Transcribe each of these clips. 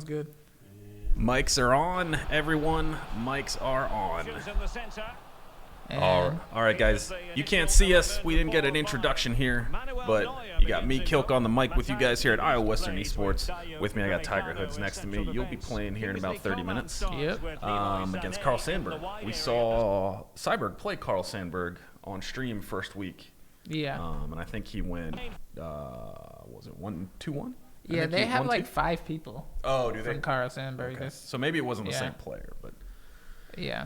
Good. Mics are on, everyone. Mics are on. All right, guys. You can't see us. We didn't get an introduction here, but you got me, Kilk, on the mic with you guys here at Reiver Esports. With me, I got Tiger Hoods next to me. You'll be playing here in about 30 minutes. Yep. Against Carl Sandburg. We saw Cyborg play Carl Sandburg on stream first week. Yeah. And I think he went, was it 1-2-1? Yeah, they have like 5 people. Oh, do they? From Carl Sandburg. Okay. So maybe it wasn't the same player, but yeah.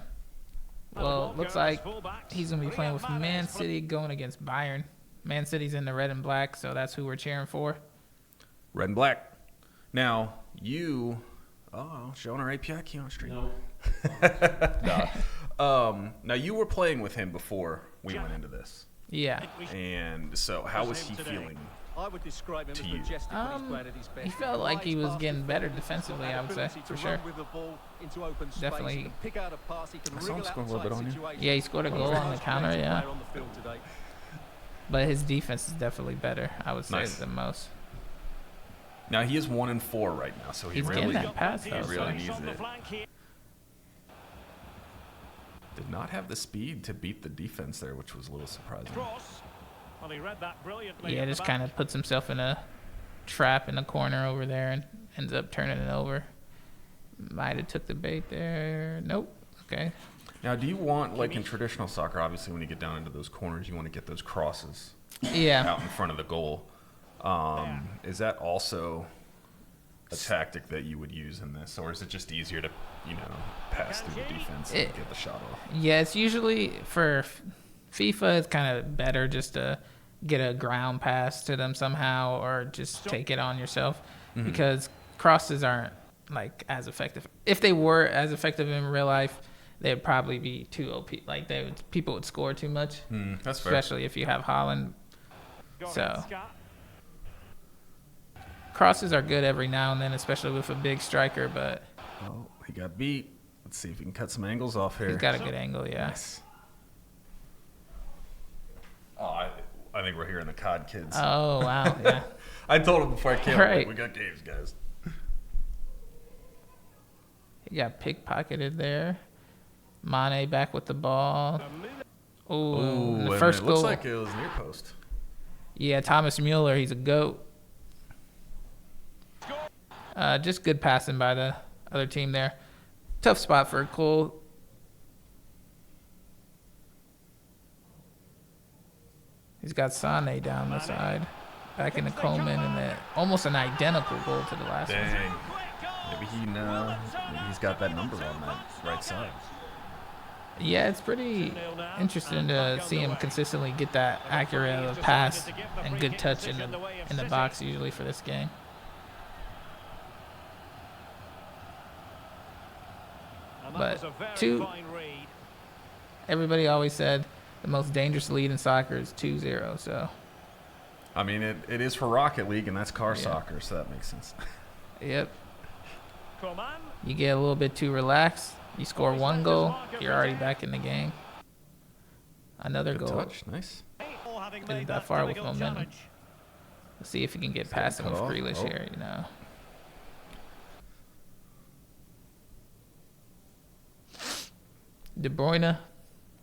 Well, looks like he's gonna be playing with Man City going against Bayern. Man City's in the red and black, so that's who we're cheering for. Red and black. Now showing our API key on stream. No. Now you were playing with him before we went into this. Yeah. And so, how was he feeling? I would describe him to as you? majestic when he's playing at his best. He felt like he was getting better defensively, I would say, for sure. Definitely. I saw him score a little bit on you. Yeah, he scored a goal on the counter, yeah. But his defense is definitely better, I would say, than most. Now, he is 1-4 right now, so he's getting that pass, though. He really needs it. Did not have the speed to beat the defense there, which was a little surprising. Yeah, just kind of puts himself in a trap in the corner over there and ends up turning it over. Might have took the bait there. Nope. Okay. Now, do you want, like in traditional soccer, obviously when you get down into those corners, you want to get those crosses out in front of the goal. Is that also a tactic that you would use in this, or is it just easier to, pass through the defense and get the shot off? Yeah, it's usually for FIFA, it's kind of better just to get a ground pass to them somehow, or just take it on yourself, because crosses aren't like as effective. If they were as effective in real life, they'd probably be too OP. Like people would score too much. That's fair. Especially if you have Holland. So crosses are good every now and then, especially with a big striker. But he got beat. Let's see if we can cut some angles off here. He's got a good angle, yeah. Nice. Oh, I think we're hearing the COD kids. Oh, wow, yeah. I told him before I came, right. We got games, guys. He got pickpocketed there. Mane back with the ball. Oh, the first it goal. Looks like it was near post. Yeah, Thomas Mueller, he's a GOAT. Just good passing by the other team there. Tough spot for Cole. He's got Sane down the side. Back into Coleman, and then almost an identical goal to the last one. Dang. Maybe he's got that number on that right side. Yeah, it's pretty interesting to see him consistently get that accurate of a pass and good touch in the box usually for this game. But everybody always said the most dangerous lead in soccer is 2-0. So, I mean, it is for Rocket League, and that's car soccer, so that makes sense. Yep. You get a little bit too relaxed. You score one goal, you're already back in the game. Another goal. Touch, nice. Isn't that far with momentum. Let's see if he can get past him with Grealish here, De Bruyne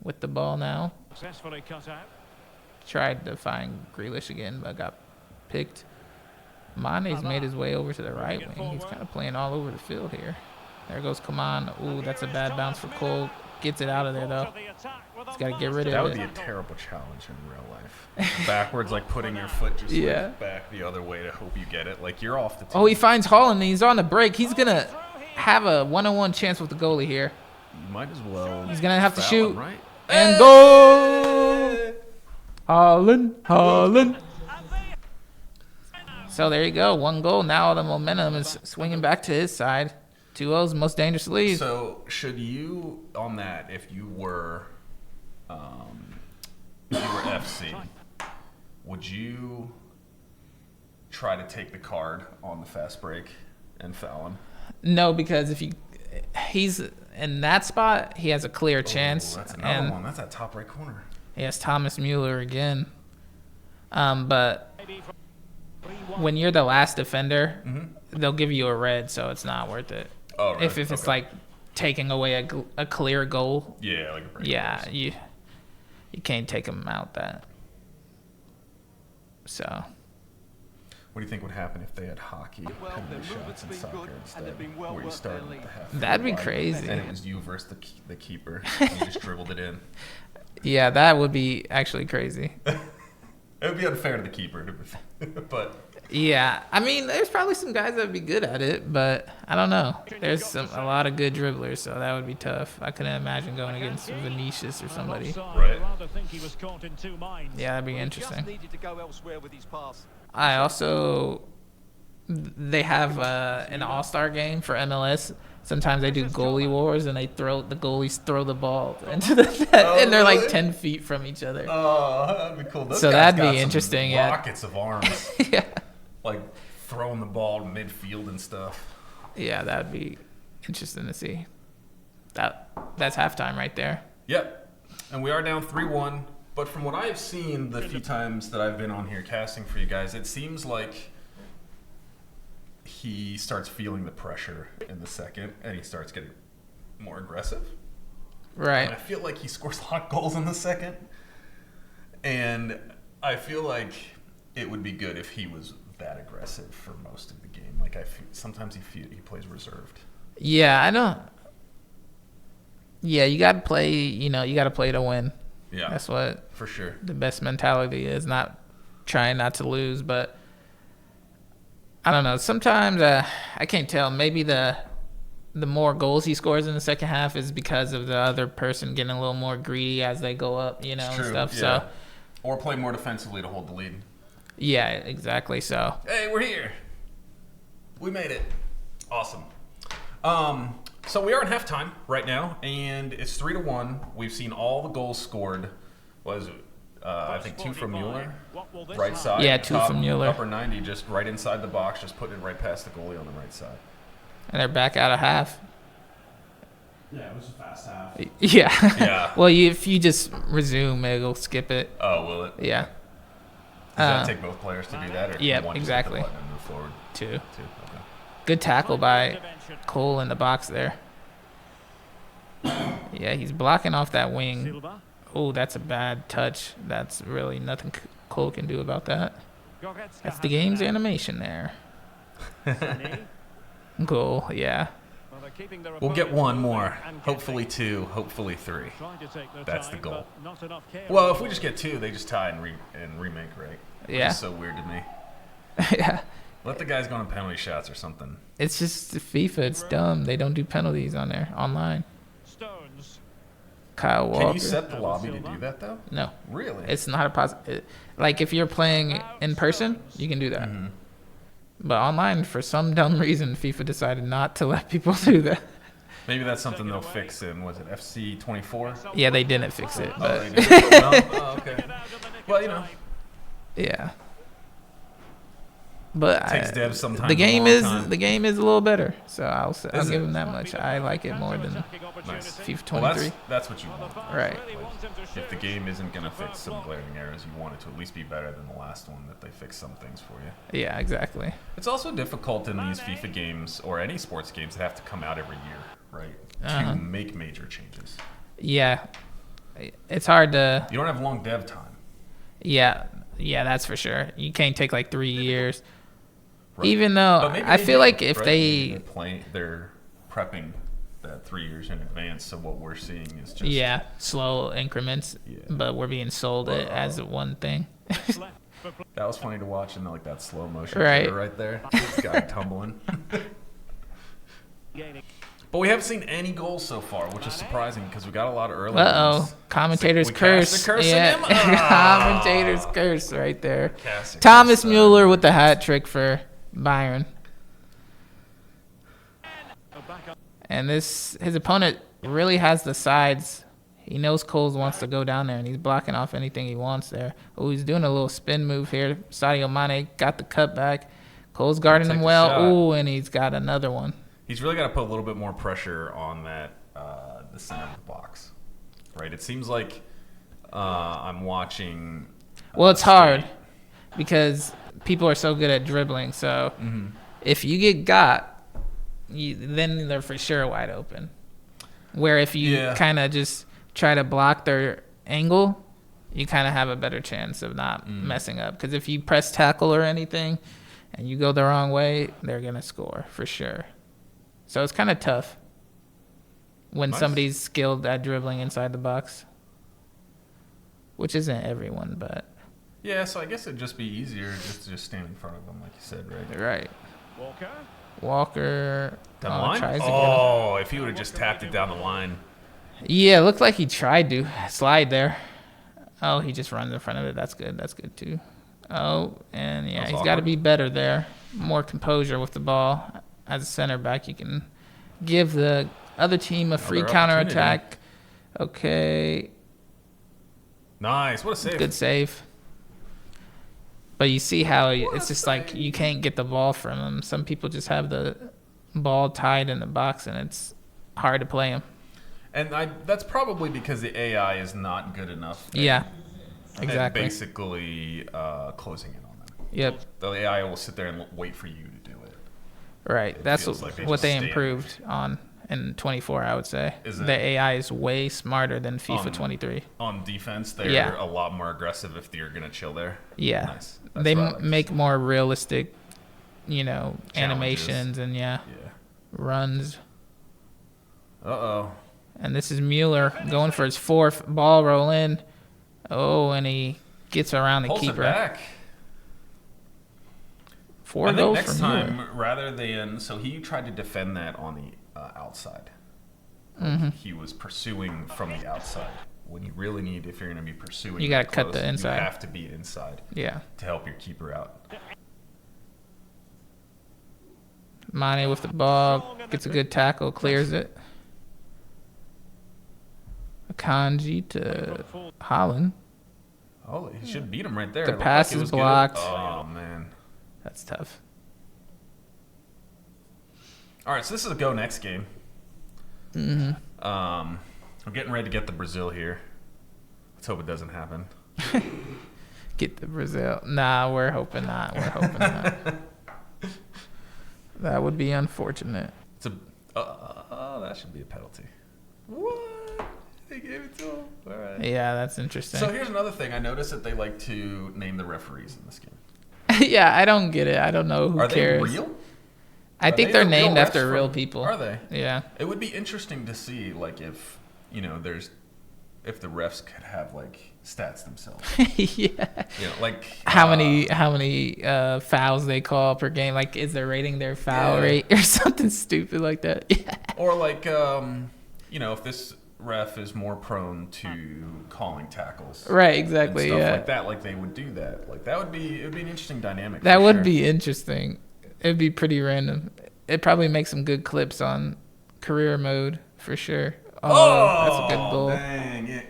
with the ball now. Successfully cut out. Tried to find Grealish again, but got picked. Mane's made his way over to the right wing. He's kind of playing all over the field here. There goes Coman. Ooh, that's a bad bounce for Cole. Gets it out of there, though. He's got to get rid of it. That would be a terrible challenge in real life. Backwards, like putting your foot just like back the other way to hope you get it. Like, you're off the team. Oh, he finds Holland, and he's on the break. He's going to have a one-on-one chance with the goalie here. You might as well. He's going to have to shoot. Him, right? And goal! Holland. So there you go. One goal. Now the momentum is swinging back to his side. 2-0's most dangerous lead. So should you, on that, if you were FC, would you try to take the card on the fast break and foul him? No, because if he's in that spot, he has a clear chance. That's another one. That's that top right corner. He has Thomas Mueller again. But when you're the last defender, they'll give you a red, so it's not worth it. Oh, right. If it's like taking away a clear goal. Yeah, like a break. Yeah, you can't take them out that. So. What do you think would happen if they had hockey penalty shots in soccer instead, where you started with the half? That'd be crazy. And it was you versus the keeper. And you just dribbled it in. Yeah, that would be actually crazy. It would be unfair to the keeper, but. Yeah, I mean, there's probably some guys that would be good at it, but I don't know. There's a lot of good dribblers, so that would be tough. I couldn't imagine going against Vinicius or somebody. Right. Yeah, that'd be interesting. I also, they have an all-star game for MLS. Sometimes they do goalie wars, and the goalies throw the ball into the net, and they're like 10 feet from each other. Oh, that'd be cool. So that'd be interesting. Yeah. Rockets of arms. Yeah. Like throwing the ball to midfield and stuff. Yeah, that'd be interesting to see. That's halftime right there. Yep. And we are down 3-1. But from what I have seen the few times that I've been on here casting for you guys, it seems like he starts feeling the pressure in the second and he starts getting more aggressive. Right. And I feel like he scores a lot of goals in the second. And I feel like it would be good if he was that aggressive for most of the game. Like sometimes he plays reserved. Yeah, I don't. Yeah, you got to play. You got to play to win. Yeah, that's what for sure. The best mentality is, not trying not to lose. But I don't know. Sometimes I can't tell. Maybe the more goals he scores in the second half is because of the other person getting a little more greedy as they go up. And stuff. Yeah. So or play more defensively to hold the lead. Yeah, exactly. So hey, we're here. We made it. Awesome. So we are in halftime right now, and it's 3-1. We've seen all the goals scored. I think 2 from Mueller, right side. Yeah, 2 from Mueller. Upper 90, just right inside the box, just putting it right past the goalie on the right side. And they're back out of half. Yeah, it was a fast half. Yeah. Yeah. Well, if you just resume, it'll skip it. Oh, will it? Yeah. Does that take both players to do that? Or yeah, one exactly. Just hit the button and move forward? 2. Okay. Good tackle by Cole in the box there. Yeah, he's blocking off that wing. Oh, that's a bad touch. That's really nothing Cole can do about that. That's the game's animation there. Goal, yeah. We'll get one more. Hopefully 2. Hopefully 3. That's the goal. Well, if we just get 2, they just tie and remake, right? Yeah. It's so weird to me. Yeah. Let the guys go on penalty shots or something. It's just FIFA. It's dumb. They don't do penalties on there online. Kyle Walker. Can you set the lobby to do that, though? No. Really? It's not a positive. Like, if you're playing in person, you can do that. Mm-hmm. But online, for some dumb reason, FIFA decided not to let people do that. Maybe that's something they'll fix in, was it FC 24? Yeah, they didn't fix it. But. Oh, they didn't? No? Oh, okay. Well, Yeah. But it takes devs sometimes the game is a little better, so I'll give them that much. I like it more than FIFA 23. Well, that's what you want. Right. Like, if the game isn't going to fix some glaring errors, you want it to at least be better than the last one, that they fix some things for you. Yeah, exactly. It's also difficult in these FIFA games or any sports games that have to come out every year, right? To make major changes. Yeah. It's hard to... You don't have long dev time. Yeah, that's for sure. You can't take like 3 years. Right. Even though I feel like if they're prepping that 3 years in advance, so what we're seeing is just slow increments, but we're being sold it as one thing. That was funny to watch, and like that slow motion right there, this guy tumbling. But we haven't seen any goals so far, which is surprising because we got a lot of early ones. Commentator's curse. Yeah. Commentator's curse right there. Thomas Mueller with the hat trick for Bayern. And his opponent really has the sides. He knows Coles wants to go down there, and he's blocking off anything he wants there. Oh, he's doing a little spin move here. Sadio Mane got the cutback. Cole's guarding him well. Oh, and he's got another one. He's really got to put a little bit more pressure on that the center of the box, right? It seems like I'm watching. Well, it's hard because people are so good at dribbling. So if you get got, then they're for sure wide open. Where if you kind of just try to block their angle, you kind of have a better chance of not messing up. Because if you press tackle or anything and you go the wrong way, they're going to score for sure. So it's kind of tough when somebody's skilled at dribbling inside the box, which isn't everyone, but. Yeah, so I guess it'd just be easier just to stand in front of them, like you said, right? Right. Walker. Down the line? Tries to Oh, if he would have just tapped it down the line. Yeah, it looked like he tried to slide there. Oh, he just runs in front of it. That's good. That's good, too. Oh, and yeah, he's got to be better there. More composure with the ball. As a center back, you can give the other team a free counterattack. Okay. Nice. What a save. Good save. But you see how it's just like you can't get the ball from him. Some people just have the ball tied in the box, and it's hard to play him. And that's probably because the AI is not good enough. Yeah, exactly. Basically closing in on them. Yep. The AI will sit there and wait for you to do it. Right. That's what they improved on in 24, I would say. The AI is way smarter than FIFA 23. On defense, they're a lot more aggressive if you're going to chill there. Yeah. Nice. They make more realistic, animations and, runs. Uh-oh. And this is Mueller going for his fourth ball roll in. Oh, and he gets around the keeper. Pulls it back. 4 goals next from time, Mueller. rather than... So he tried to defend that on the outside. He was pursuing from the outside. When you really need, if you're going to be pursuing... You got to cut the inside. You have to be inside. Yeah. To help your keeper out. Mane with the ball. Gets a good tackle. Clears it. Akanji to Holland. Oh, he should beat him right there. The pass is blocked. Good. Oh, man. That's tough. All right, so this is a go next game. We're getting ready to get the Brazil here. Let's hope it doesn't happen. Get the Brazil. Nah, we're hoping not. We're hoping not. That would be unfortunate. That should be a penalty. What? They gave it to him? All right. Yeah, that's interesting. So here's another thing. I noticed that they like to name the referees in this game. Yeah, I don't get it. I don't know who cares. Are they real? I think they're named after real people. Are they? Yeah. It would be interesting to see, like, if if the refs could have like stats themselves. Yeah. Like how many fouls they call per game? Like, is there rating their foul rate or something stupid like that? Yeah. Or like if this ref is more prone to calling tackles. Right. Exactly. And stuff yeah. like that. Like they would do that. Like it would be an interesting dynamic. That would be interesting. It'd be pretty random. It'd probably make some good clips on career mode for sure. Oh, that's a good goal. Dang, yeah.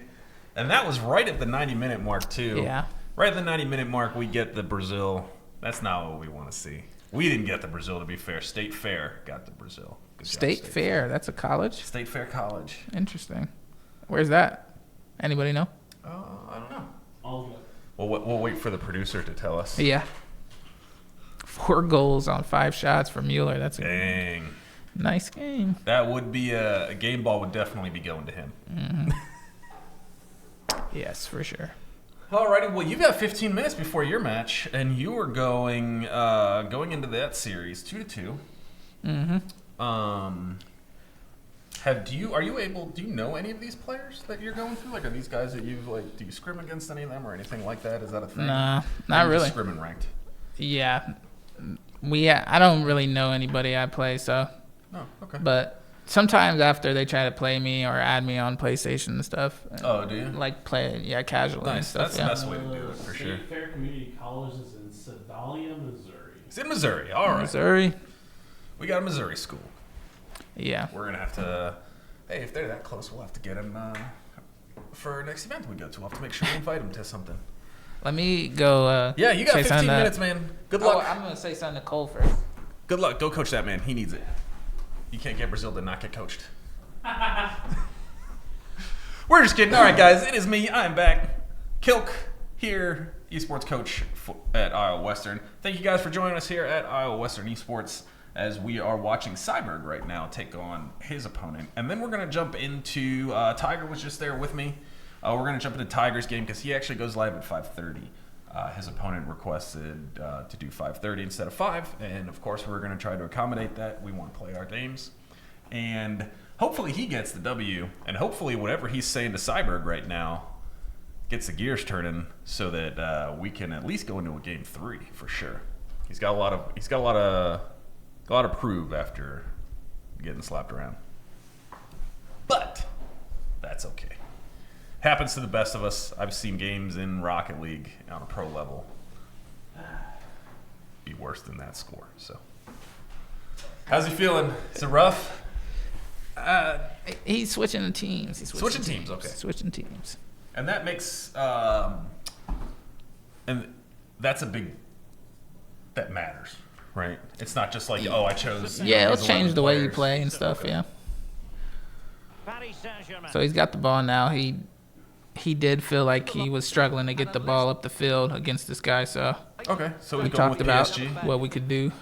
And that was right at the 90-minute mark too. Yeah. Right at the 90-minute mark, we get the Brazil. That's not what we want to see. We didn't get the Brazil, to be fair. State Fair got the Brazil. Good job, State Fair. That's a college? State Fair College. Interesting. Where's that? Anybody know? I don't know. All We'll wait for the producer to tell us. Yeah. 4 goals on 5 shots for Mueller. That's a nice game. That would be a game ball would definitely be going to him. Mm-hmm. Yes, for sure. Alrighty, well, you've got 15 minutes before your match, and you are going into that series 2-2. Mm-hmm. Do you know any of these players that you're going through? Like, are these guys that do you scrim against any of them or anything like that? Is that a thing? Nah, not really. Scrim and ranked. Yeah, I don't really know anybody I play, so. Oh, okay. But sometimes after they try to play me or add me on PlayStation and stuff. Oh, do you? Like play, casually. Nice. And stuff, That's the best way to do it for sure. State Fair Community College is in Sedalia, Missouri. It's in Missouri. All right. Missouri. We got a Missouri school. Yeah. We're gonna have to. Hey, if they're that close, we'll have to get them for our next event we go to. We'll have to make sure we invite them to something. Let me go. Yeah, you got 15 minutes, man. Good luck. I'm going to say something to Cole first. Good luck. Go coach that man. He needs it. You can't get Brazil to not get coached. We're just kidding. All right, guys. It is me. I'm back. Kilk here. esports coach at Iowa Western. Thank you guys for joining us here at Iowa Western Esports as we are watching Cyberg right now take on his opponent. And then we're going to jump into, Tiger was just there with me. We're going to jump into Tiger's game because he actually goes live at 5:30. His opponent requested to do 5:30 instead of 5, and of course we're going to try to accommodate that. We want to play our games, and hopefully he gets the W, and hopefully whatever he's saying to Cyberg right now gets the gears turning so that we can at least go into a game 3 for sure. He's got a lot to prove after getting slapped around, but that's okay. Happens to the best of us. I've seen games in Rocket League on a pro level be worse than that score. So, how's he feeling? Is it rough? He's switching the teams. Switching teams. Okay. Switching teams. And that makes and that's a big that matters, right? It's not just like, oh, I chose. Yeah, it'll change the way you play and stuff. Okay. Yeah. So he's got the ball now. He did feel like he was struggling to get the ball up the field against this guy, so okay. So we talked about what we could do.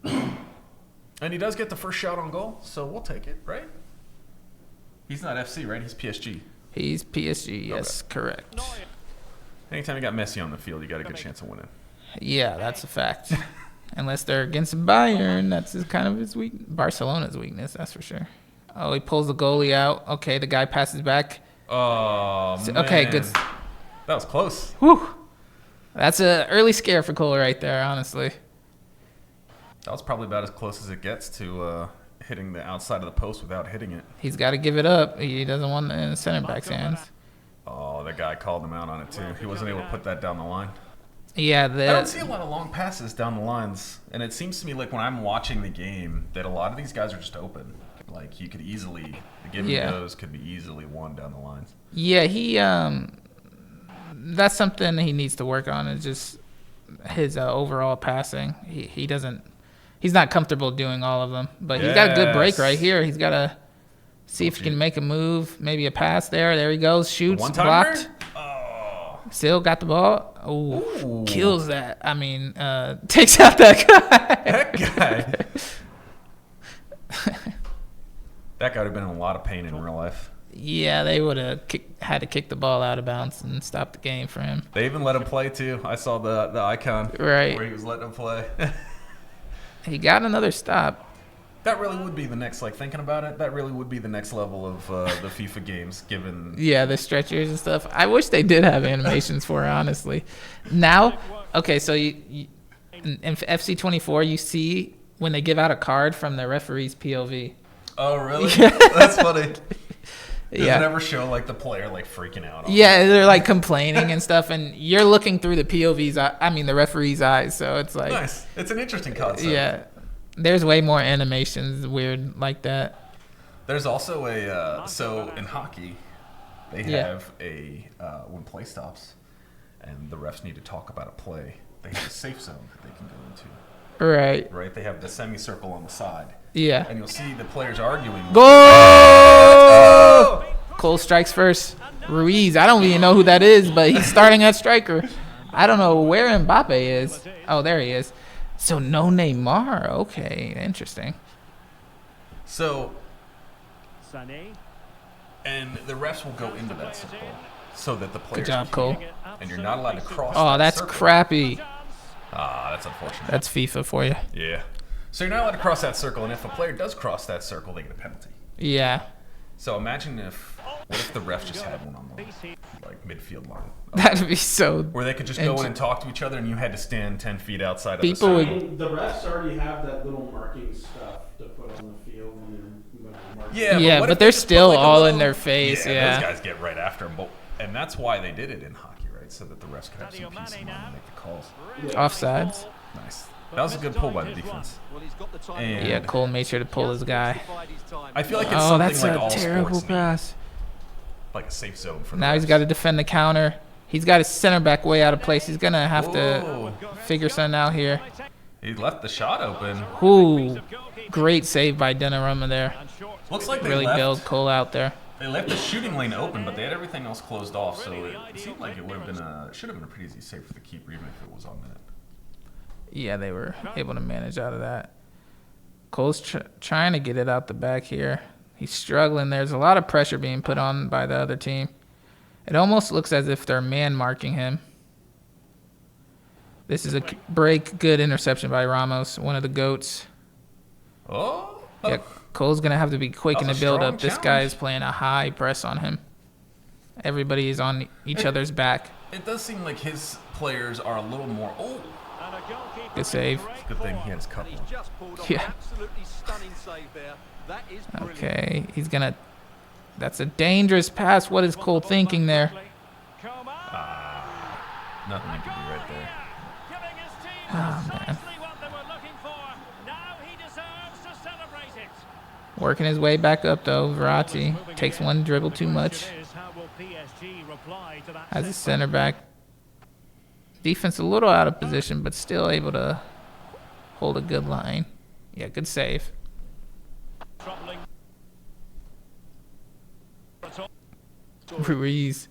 And he does get the first shot on goal, so we'll take it, right? He's not FC, right? He's PSG. He's PSG, yes, okay. Correct. Anytime you got Messi on the field, you got a good chance of winning. Yeah, that's a fact. Unless they're against Bayern, that's kind of his Barcelona's weakness, that's for sure. Oh, he pulls the goalie out. Okay, the guy passes back. Oh, man. Okay, good. That was close. Whew. That's an early scare for Cole right there, honestly. That was probably about as close as it gets to hitting the outside of the post without hitting it. He's got to give it up. He doesn't want it in the center back's hands. Oh, that guy called him out on it, too. He wasn't able to put that down the line. Yeah, I don't see a lot of long passes down the lines. And it seems to me like when I'm watching the game that a lot of these guys are just open. Like, you could easily, the give and goes could be easily won down the lines. Yeah, he, that's something he needs to work on, is just his overall passing. He's not comfortable doing all of them, but he's got a good break right here. He's got to see if he can make a move, maybe a pass there. There he goes, shoots, blocked. Oh. Still got the ball. Ooh. Kills that. I mean, takes out that guy. That guy. That guy would have been in a lot of pain in real life. Yeah, they would have had to kick the ball out of bounds and stop the game for him. They even let him play, too. I saw the icon where he was letting him play. He got another stop. That really would be the next, like, thinking about it, that really would be the next level of the FIFA games, given... Yeah, the stretchers and stuff. I wish they did have animations for it, honestly. Now, okay, so in FC 24, you see when they give out a card from the referee's POV. Oh, really? Yeah. That's funny. Does it ever show, like, the player, like, freaking out? Yeah, they're, like, complaining and stuff, and you're looking through the the referee's eyes, so it's like... Nice. It's an interesting concept. Yeah. There's way more animations weird like that. There's also so in hockey, they have when play stops and the refs need to talk about a play, they have a safe zone that they can go into. Right. Right? They have the semicircle on the side. Yeah. And you'll see the players arguing. Goal! Cole strikes first. Ruiz, I don't even know who that is, but he's starting at striker. I don't know where Mbappe is. Oh, there he is. So no Neymar. Okay, interesting. So, and the refs will go into that circle so that the players. Good job, Cole. And you're not allowed to cross. Oh, that's circle. Crappy. That's unfortunate. That's FIFA for you. Yeah. So you're not allowed to cross that circle, and if a player does cross that circle, they get a penalty. Yeah. So imagine what if the ref just had one on the midfield line? That'd be so. Where they could just go in and talk to each other, and you had to stand 10 feet outside of the circle. The refs already have that little marking stuff to put on the field when they're marking. Yeah, but they're still all in their face. Yeah, those guys get right after them, and that's why they did it in hockey, right? So that the refs could have some peace of mind and make the calls. Offsides. Nice. That was a good pull by the defense. And Cole made sure to pull his guy. I feel like it's something that's like a all terrible sports pass. Like a safe zone for now he's got to defend the counter. He's got his center back way out of place. He's gonna have to figure something out here. He left the shot open. Ooh, great save by Donnarumma there. Looks like they really bailed Cole out there. They left the shooting lane open, but they had everything else closed off, so it seemed like it would have been should have been a pretty easy save for the keeper, even if it was on net. Yeah, they were able to manage out of that. Cole's trying to get it out the back here. He's struggling. There's a lot of pressure being put on by the other team. It almost looks as if they're man-marking him. This is a break. Good interception by Ramos, one of the GOATs. Oh. Yeah, Cole's going to have to be quick in the build-up. This guy is playing a high press on him. Everybody is on each other's back. It does seem like his players are a little more... Oh. Good save. Good thing he had his couple. Yeah. Okay, he's going to... That's a dangerous pass. What is Cole thinking there? Nothing he could do right there. Oh, man. Working his way back up, though. Verratti takes one dribble too much. As a center back. Defense a little out of position, but still able to hold a good line. Yeah, good save. Ruiz.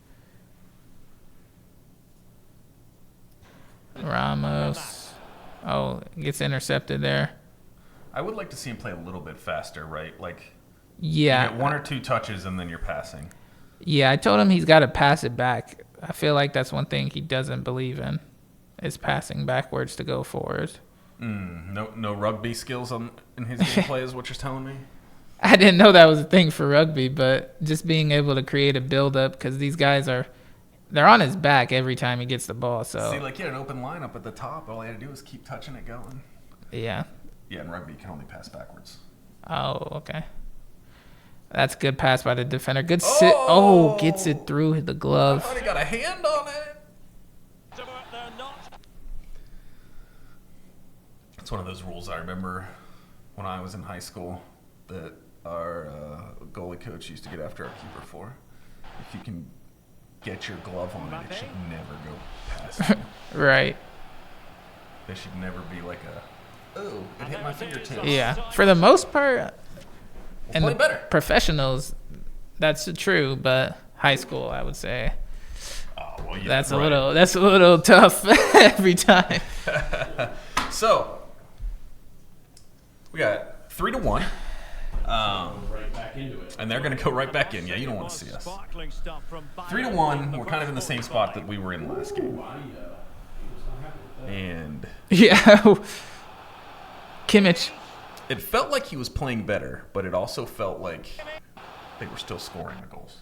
Ramos. Oh, gets intercepted there. I would like to see him play a little bit faster, right? Like, yeah, you get 1 or 2 touches and then you're passing. Yeah, I told him he's got to pass it back. I feel like that's one thing he doesn't believe in, is passing backwards to go forward. No rugby skills in his gameplay is what you're telling me? I didn't know that was a thing for rugby, but just being able to create a build-up, because these guys they're on his back every time he gets the ball. So see, like, he had an open lineup at the top. All he had to do was keep touching it going. Yeah. Yeah, in rugby, you can only pass backwards. Oh, okay. That's a good pass by the defender. Good sit. Oh, gets it through the glove. I thought he got a hand on it. It's one of those rules I remember when I was in high school that our goalie coach used to get after our keeper for. If you can get your glove on it, it should never go past you. Right. There should never be like it hit my fingertips. Yeah. For the most part, and play better. Professionals, that's true, but high school, I would say. Oh, well, yeah, that's a little tough every time. So we got 3-1. Right back into it. And they're going to go right back in. Yeah, you don't want to see us. 3-1. We're kind of in the same spot that we were in last game. And yeah, Kimmich. It felt like he was playing better, but it also felt like they were still scoring the goals.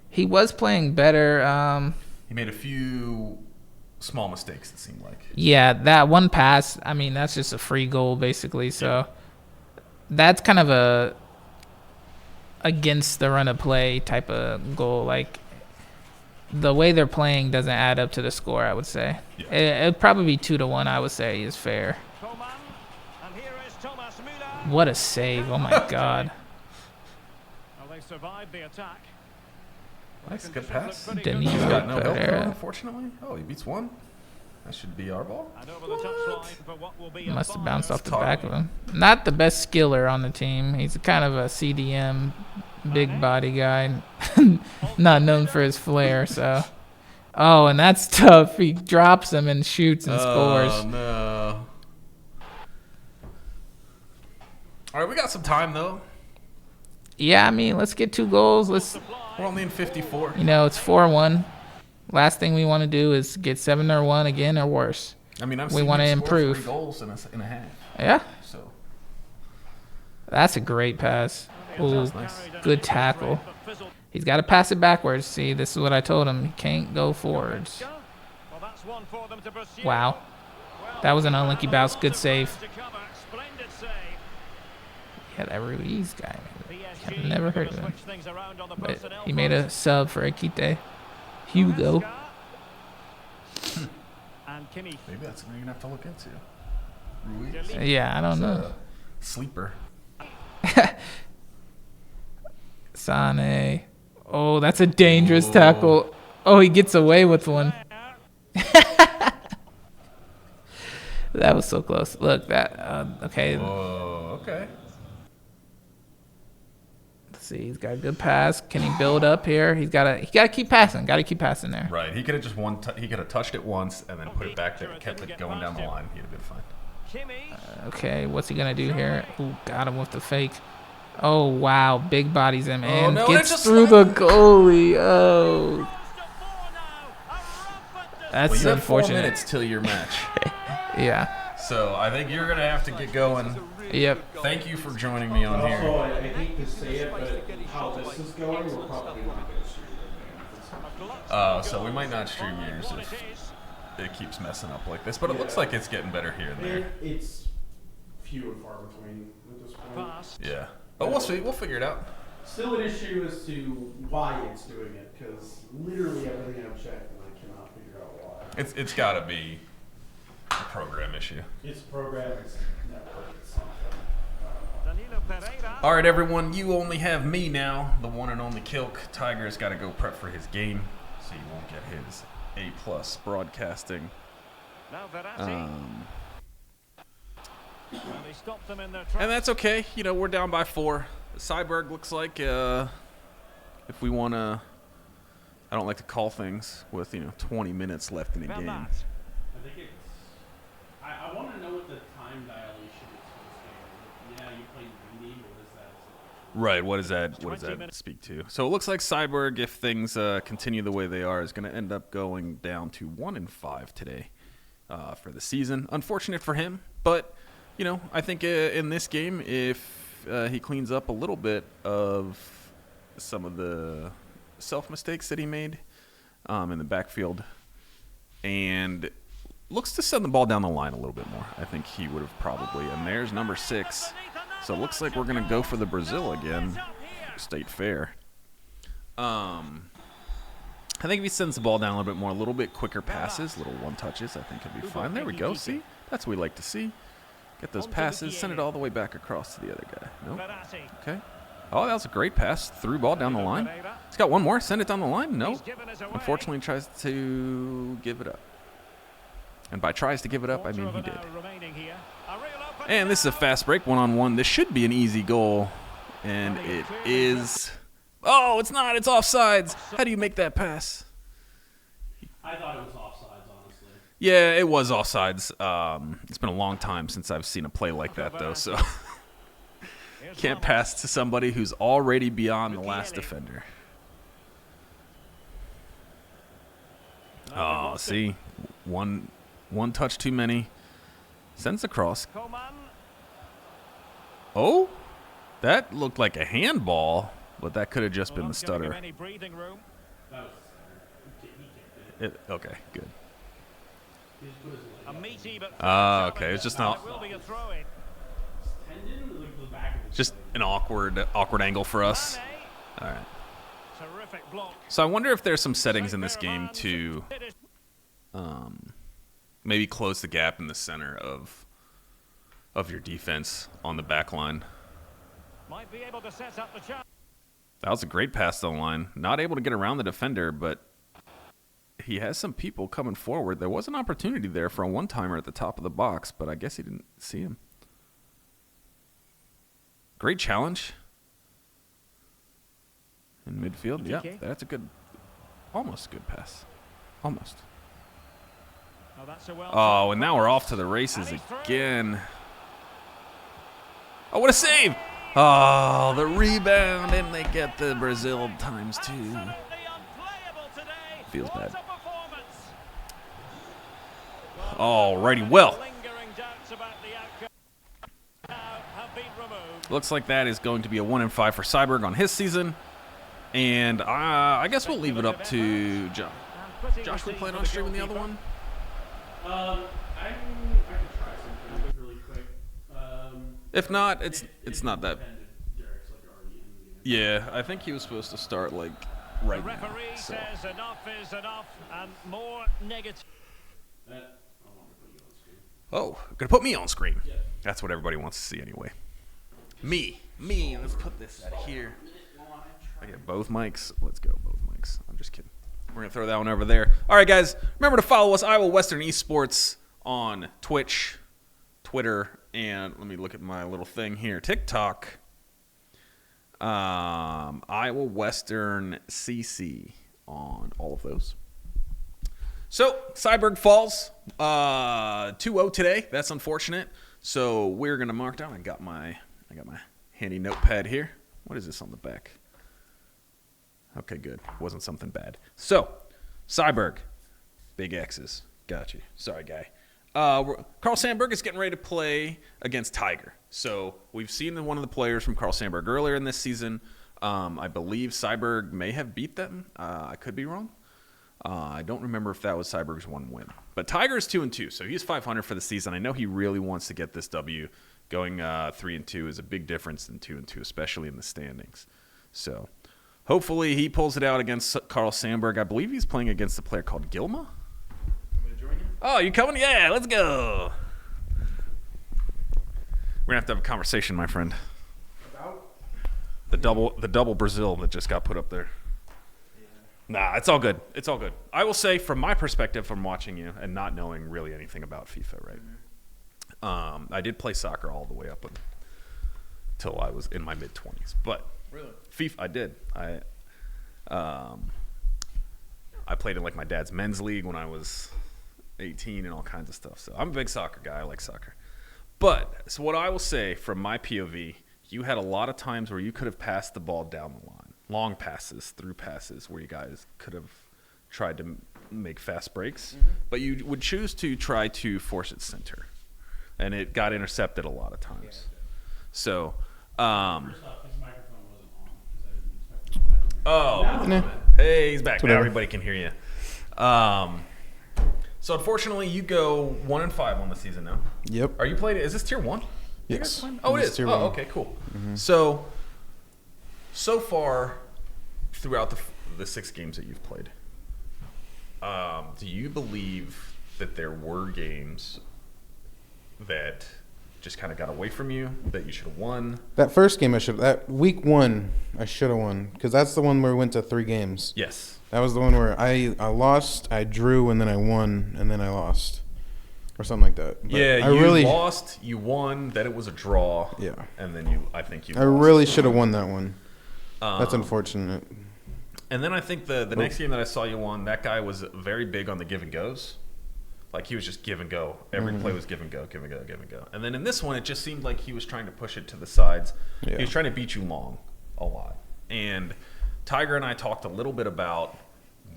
He was playing better. He made a few small mistakes, it seemed like. Yeah, that one pass, I mean, that's just a free goal, basically. So that's kind of a against the run of play type of goal. Like, the way they're playing doesn't add up to the score, I would say. Yeah. It'd probably be 2-1, I would say, is fair. What a save. Oh, my God. Well, they survived the attack. Nice, good pass. Didn't He's even got no help, there. unfortunately. Oh, he beats one. That should be our ball. And over the touchline for what will be a Must have bounced off the Totally. back of him. Not the best skiller on the team. He's kind of a CDM, big body guy. Not known for his flair, so. Oh, and that's tough. He drops him and shoots and scores. Oh, no. All right, we got some time, though. Yeah, I mean, let's get 2 goals. We're only in 54. It's 4-1. Last thing we want to do is get 7-1 again or worse. I mean, We want to improve. 3 goals in a half. Yeah, So that's a great pass. Ooh, nice. good tackle. He's got to pass it backwards. See, this is what I told him. He can't go forwards. Well, that's one for them to pursue. Wow. That was an unlucky bounce. Good save. Splendid save. Yeah, that Ruiz guy. PSG I've never heard of will him. switch things around on the But personnel he made a front. sub for Akite. Hugo. And Kimmich. maybe that's something you're going to have to look into. Ruiz. Yeah, I don't know. Sleeper. Sane. Oh, that's a dangerous tackle. Oh, he gets away with one. That was so close. Look, that. Okay. Oh, okay. See, he's got a good pass. Can he build up here? He got to keep passing. Got to keep passing there. Right. He could have just he could have touched it once and then put it back there and kept it going down the line. He'd have been fine. Okay, what's he going to do here? Ooh, got him with the fake. Oh, wow. Big bodies him in. No, gets through the goalie. Oh. That's well, you unfortunate. 4 minutes till your match. Yeah. So I think you're going to have to get going. Yep. Thank you for joining me on here. Also, I hate to say it, but how this is going, we're probably not going to stream it. So we might not stream yours if it keeps messing up like this, but it looks like it's getting better here and there. It's few and far between at this point. Yeah. But we'll see. We'll figure it out. Still an issue as to why it's doing it, because literally everything I've checked and I cannot figure out why. It's got to be a program issue. It's program, it's network, it's something. All right, everyone. You only have me now, the one and only Kilk. Tiger's got to go prep for his game, so he won't get his A+ broadcasting. And that's okay. You know, we're down by 4. Cyberg looks like if we want to, I don't like to call things with 20 minutes left in a game. I think it's. I want to know what the time dilation is for this game. Yeah, you played Vindy. What is that? Right. What does that speak to? So it looks like Cyberg, if things continue the way they are, is going to end up going down to 1-5 today for the season. Unfortunate for him, but I think in this game, if he cleans up a little bit of some of the self mistakes that he made in the backfield and looks to send the ball down the line a little bit more, I think he would have probably. And there's number 6. So it looks like we're going to go for the Brazil again, State Fair. I think if he sends the ball down a little bit more, a little bit quicker passes, little one touches, I think he'll be fine. There we go. See? That's what we like to see. Get those passes, send it all the way back across to the other guy. Nope. Okay. Oh, that was a great pass. Through ball down the line. He's got one more. Send it down the line. No. Unfortunately, tries to give it up. And by tries to give it up, I mean he did. And this is a fast break, 1-on-1. This should be an easy goal. And it is. Oh, it's not. It's offsides. How do you make that pass? I thought it was offsides, honestly. Yeah, it was offsides. It's been a long time since I've seen a play like that, though. So can't pass to somebody who's already beyond the last defender. Oh, see, one touch too many. Sends across. Oh, that looked like a handball, but that could have just been the stutter. Okay, good. Okay, it's just not. Just an awkward angle for us. All right. So I wonder if there's some settings in this game to maybe close the gap in the center of your defense on the back line. That was a great pass to the line. Not able to get around the defender, but he has some people coming forward. There was an opportunity there for a one-timer at the top of the box, but I guess he didn't see him. Great challenge in midfield. Yeah, that's a good, almost a good pass. Almost. Oh, and now we're off to the races again. Oh, what a save! Oh, the rebound, and they get the Brazil ×2. Feels bad. Alrighty, well. Looks like that is going to be a 1-5 for Cyberg on his season. And I guess we'll leave it up to Josh. Josh, we plan on streaming the other one? I can try something really quick. If not, it's not that. Yeah, I think he was supposed to start like right now. The referee says enough is enough and more negative. Oh, gonna put me on screen. Yeah. That's what everybody wants to see anyway. Me. Let's put this out here. I get both mics. Let's go, both mics. I'm just kidding. We're gonna throw that one over there. All right, guys. Remember to follow us, Iowa Western Esports, on Twitch, Twitter, and let me look at my little thing here, TikTok. Iowa Western CC on all of those. So, Cyberg falls 2-0 today. That's unfortunate. So, we're going to mark down. I got my handy notepad here. What is this on the back? Okay, good. Wasn't something bad. So, Cyberg. Big X's. Got you. Sorry, guy. Carl Sandburg is getting ready to play against Tiger. So we've seen one of the players from Carl Sandburg earlier in this season. I believe Cyberg may have beat them. I could be wrong. I don't remember if that was Cyberg's one win. But Tiger's 2-2, so he's 500 for the season. I know he really wants to get this W. Going 3-2 is a big difference than 2-2, especially in the standings. So hopefully he pulls it out against Carl Sandburg. I believe he's playing against a player called Gilma. Oh, you coming? Yeah, let's go. We're gonna have to have a conversation, my friend. About the double Brazil that just got put up there. yeah. Nah, it's all good. It's all good. I will say, from my perspective, from watching you and not knowing really anything about FIFA, right? I did play soccer all the way up until I was in my mid-20s. But Really? FIFA, I did. I played in like my dad's men's league when I was 18 and all kinds of stuff. So I'm a big soccer guy. I like soccer. But so what I will say from my POV, you had a lot of times where you could have passed the ball down the line, long passes, through passes, where you guys could have tried to make fast breaks, but you would choose to try to force it center, and it got intercepted a lot of times. So, First off, his microphone wasn't on because I didn't expect him to come back. hey, he's back now. whatever. Everybody can hear you. So unfortunately, you go 1-5 on the season now. Yep. Are you playing? Is this tier 1? Yes. Oh, it This is. tier Oh, one. okay, cool. So far throughout the 6 games that you've played, do you believe that there were games that just kind of got away from you that you should have won? That first game that week 1 I should have won because that's the one where we went to 3 games. Yes. That was the one where I lost, I drew, and then I won, and then I lost, or something like that. But Yeah, I you really, lost, you won, then it was a draw. Yeah. And then I think you I lost. really should have won that one. That's unfortunate. And then I think the next game that I saw you won, that guy was very big on the give and goes. Like he was just give and go. Every play was give and go, give and go, give and go. And then in this one, it just seemed like he was trying to push it to the sides. Yeah. He was trying to beat you long a lot. And Tiger and I talked a little bit about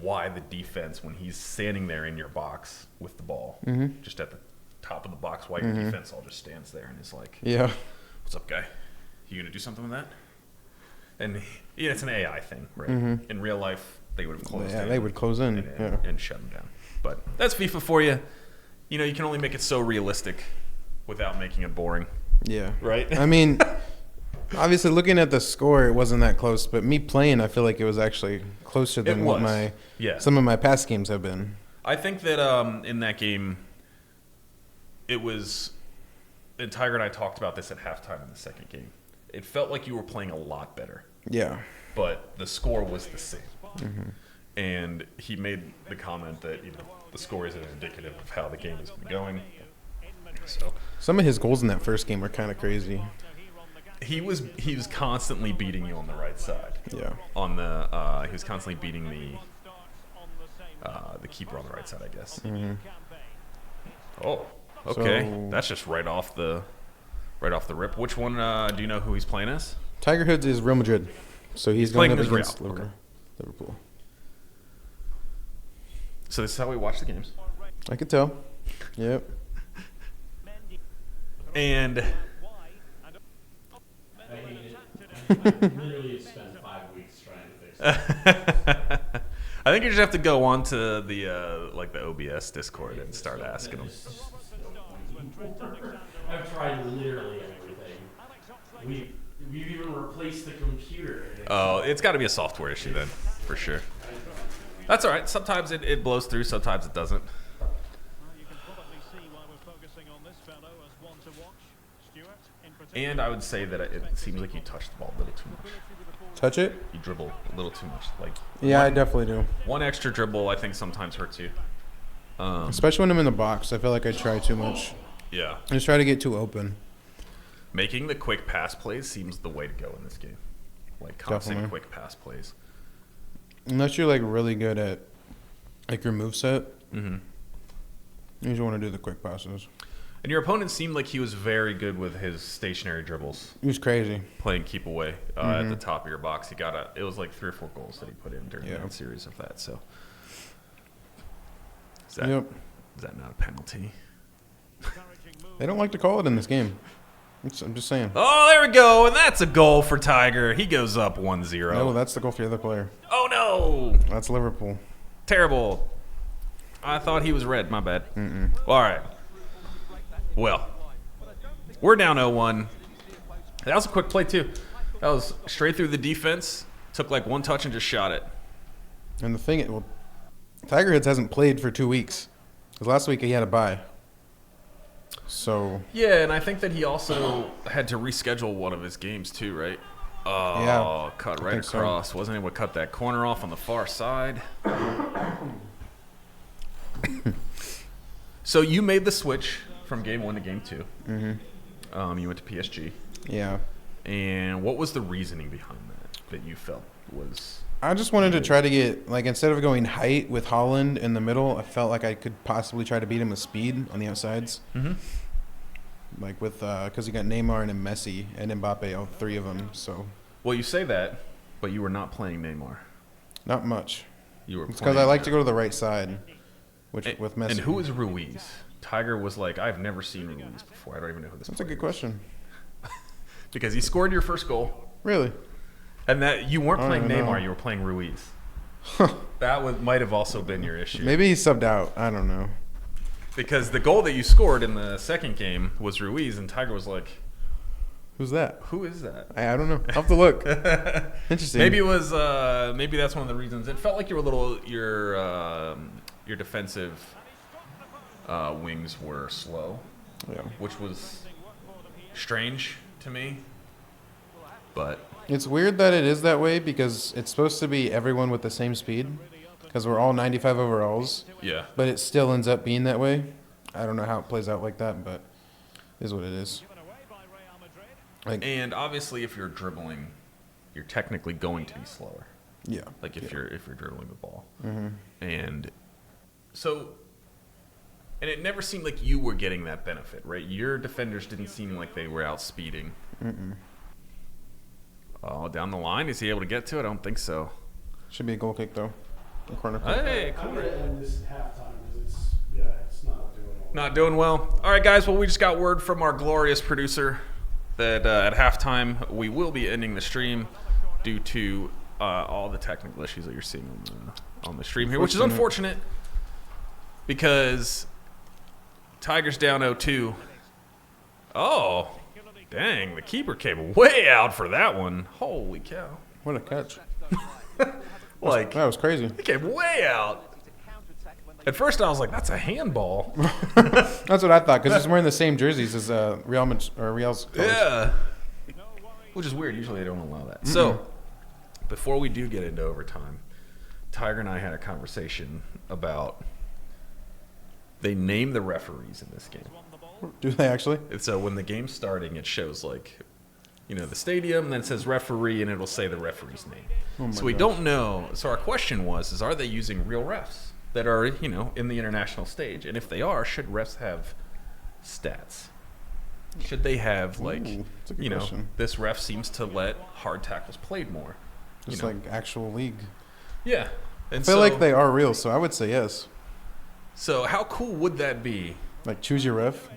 why the defense, when he's standing there in your box with the ball, just at the top of the box, why your defense all just stands there and is like, Yeah. what's up, guy? You gonna do something with that? And yeah, it's an AI thing, right? In real life, they would have closed Yeah, in. they would close in. And shut them down. But that's FIFA for you. You know, you can only make it so realistic without making it boring, Yeah. right? I mean, obviously, looking at the score, it wasn't that close. But me playing, I feel like it was actually closer than what was. some of my past games have been. I think that in that game, it was, and Tiger and I talked about this at halftime in the second game. It felt like you were playing a lot better, Yeah. but the score was the same. And he made the comment that, you know, the score isn't indicative of how the game has been going. So Some of his goals in that first game were kind of crazy. he was constantly beating you on the right side. Yeah. On the he was constantly beating the keeper on the right side, I guess. Oh, okay. So- That's just right off the rip. Which one do you know who he's playing as? Tiger Woods is Real Madrid, so he's playing going up as Real. against Okay. Liverpool. So this is how we watch the games. I could tell. Yep. And I hate it. I literally spent 5 weeks trying to fix it. I think you just have to go on to the like the OBS Discord and start asking them. I've tried literally everything. We've even replaced the computer. Oh, it's got to be a software issue then, for sure. That's all right. Sometimes it blows through, sometimes it doesn't. And I would say that it seems like you touched the ball a little too much. Touch it? You dribble a little too much. Like Yeah, I definitely do. one extra dribble, I think sometimes hurts you. Especially when I'm in the box. I feel like I try too much. Yeah. I just try to get too open. Making the quick pass plays seems the way to go in this game. like constant Definitely. quick pass plays. Unless you're like really good at like your moveset, Mm-hmm. you just want to do the quick passes. And your opponent seemed like he was very good with his stationary dribbles, He was crazy. playing keep away at the top of your box. It was like 3 or 4 goals that he put in during that series of that. So, is that not a penalty? They don't like to call it in this game. I'm just saying. Oh, there we go, and that's a goal for Tiger. He goes up 1-0. No, that's the goal for the other player. Oh no! That's Liverpool. Terrible. I thought he was red. My bad. All right. Well, we're down 0-1. That was a quick play, too. That was straight through the defense. Took like one touch and just shot it. And the thing, well, Tiger Hits hasn't played for 2 weeks. Because last week he had a bye. So. Yeah, and I think that he also had to reschedule one of his games, too, right? Oh, yeah, cut right across. So. Wasn't able to cut that corner off on the far side. So you made the switch from game 1 to game 2. Mm-hmm. You went to PSG. Yeah. And what was the reasoning behind that you felt was? I just wanted to try to get, like, instead of going height with Holland in the middle, I felt like I could possibly try to beat him with speed on the outsides. Mm-hmm. Like with, because you got Neymar and Messi and Mbappe, all 3 of them. So. Well, you say that, but you were not playing Neymar. Not much. You were. It's because I like to go to the right side, with Messi. And who is Ruiz? Tiger was like, I've never seen Ruiz before. I don't even know who this. That's a player good question. Because he scored your first goal. Really? And that you weren't playing Neymar, know. you were playing Ruiz. That might have also been your issue. Maybe he subbed out. I don't know. Because the goal that you scored in the second game was Ruiz, and Tiger was like, Who's that? "Who is that?" I don't know. I'll have to look. Interesting. Maybe it was. Maybe that's one of the reasons. It felt like your defensive wings were slow, Yeah. which was strange to me. But It's weird that it is that way because it's supposed to be everyone with the same speed because we're all 95 overalls, yeah, but it still ends up being that way. I don't know how it plays out like that, but it is what it is. Like, and obviously, if you're dribbling, you're technically going to be slower. yeah. Like if you're dribbling the ball, Mm-hmm. and so, and it never seemed like you were getting that benefit, right? Your defenders didn't seem like they were out speeding. Mm-mm. Oh, down the line, is he able to get to it? I don't think so. Should be a goal kick though. A corner kick. Hey, I'm cool. gonna end this halftime because it's not doing well. Not doing well. All right, guys. Well, we just got word from our glorious producer that at halftime we will be ending the stream due to all the technical issues that you're seeing on the stream here, which is unfortunate because Tigers down 0-2. Oh, dang! The keeper came way out for that one. Holy cow! What a catch. Like That was crazy. he came way out. At first, I was like, "That's a handball." That's what I thought because he's wearing the same jerseys as Real's colors. Yeah. Which is weird. Usually they don't allow that. Mm-hmm. So, before we do get into overtime, Tiger and I had a conversation about they name the referees in this game. Do they actually? And so when the game's starting, it shows like, the stadium, then it says referee, and it'll say the referee's name. Oh So we don't know. So our question was, are they using real refs that are, in the international stage? And if they are, should refs have stats? Should they have, like, Ooh, that's a good question. this ref seems to let hard tackles played more? Just like actual league. Yeah. And I feel like they are real, so I would say yes. So how cool would that be Like choose your ref.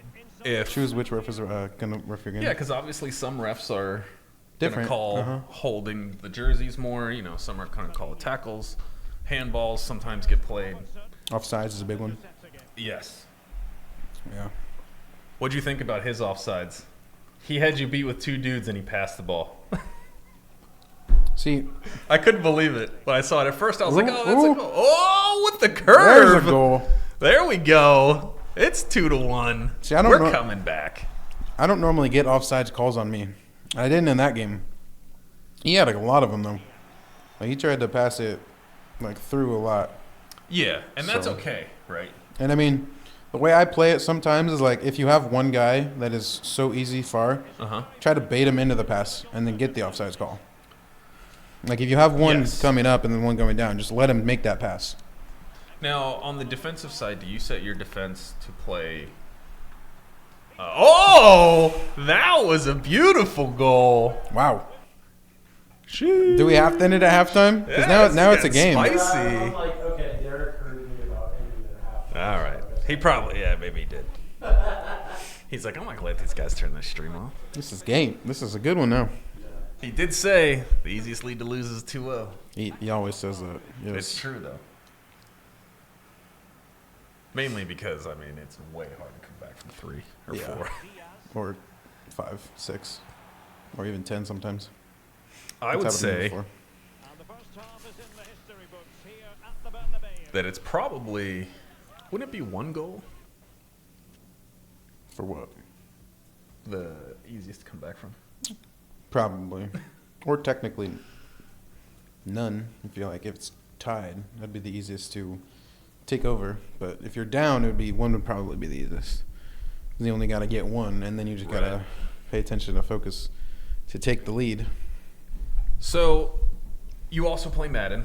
if... Choose which ref is gonna ref your game. Yeah, because obviously some refs are going to Different. call holding the jerseys more. Some are going to call the tackles. Handballs sometimes get played. Offsides is a big one. Yes. Yeah. What'd you think about his offsides? He had you beat with 2 dudes and he passed the ball. See, I couldn't believe it. When I saw it at first, I was like, oh, that's ooh. a goal. Oh, with the curve. there's a goal. There we go. It's 2-1. See, I don't We're know- coming back. I don't normally get offsides calls on me. I didn't in that game. He had a lot of them though. Like he tried to pass it like through a lot. Yeah, and that's So- okay, right? And I mean, the way I play it sometimes is like if you have one guy that is so easy far, Uh-huh. try to bait him into the pass and then get the offsides call. Like if you have one Yes. coming up and then one going down, just let him make that pass. Now, on the defensive side, do you set your defense to play? That was a beautiful goal. Wow. Sheesh. Do we have to end it at halftime? Because now it's a game. Spicy. I'm like, okay, Derek heard me about ending it at half. All right. He probably, maybe he did. He's like, I'm not going to let these guys turn this stream off. This is game. This is a good one now. He did say the easiest lead to lose is 2-0. He always says that. Yes. It's true, though. Mainly because, I mean, it's way hard to come back from 3 or Yeah. 4. Or 5, 6, or even 10 sometimes. I would That's happened to me say before. And the first half is in the history books here at the Bernabeu. that it's probably, wouldn't it be 1 goal? For what? The easiest to come back from? Probably. Or technically none. If if it's tied, that'd be the easiest to take over. But if you're down, one would probably be the easiest. You only got to get one, and then you just got to pay attention to focus to take the lead. So, you also play Madden.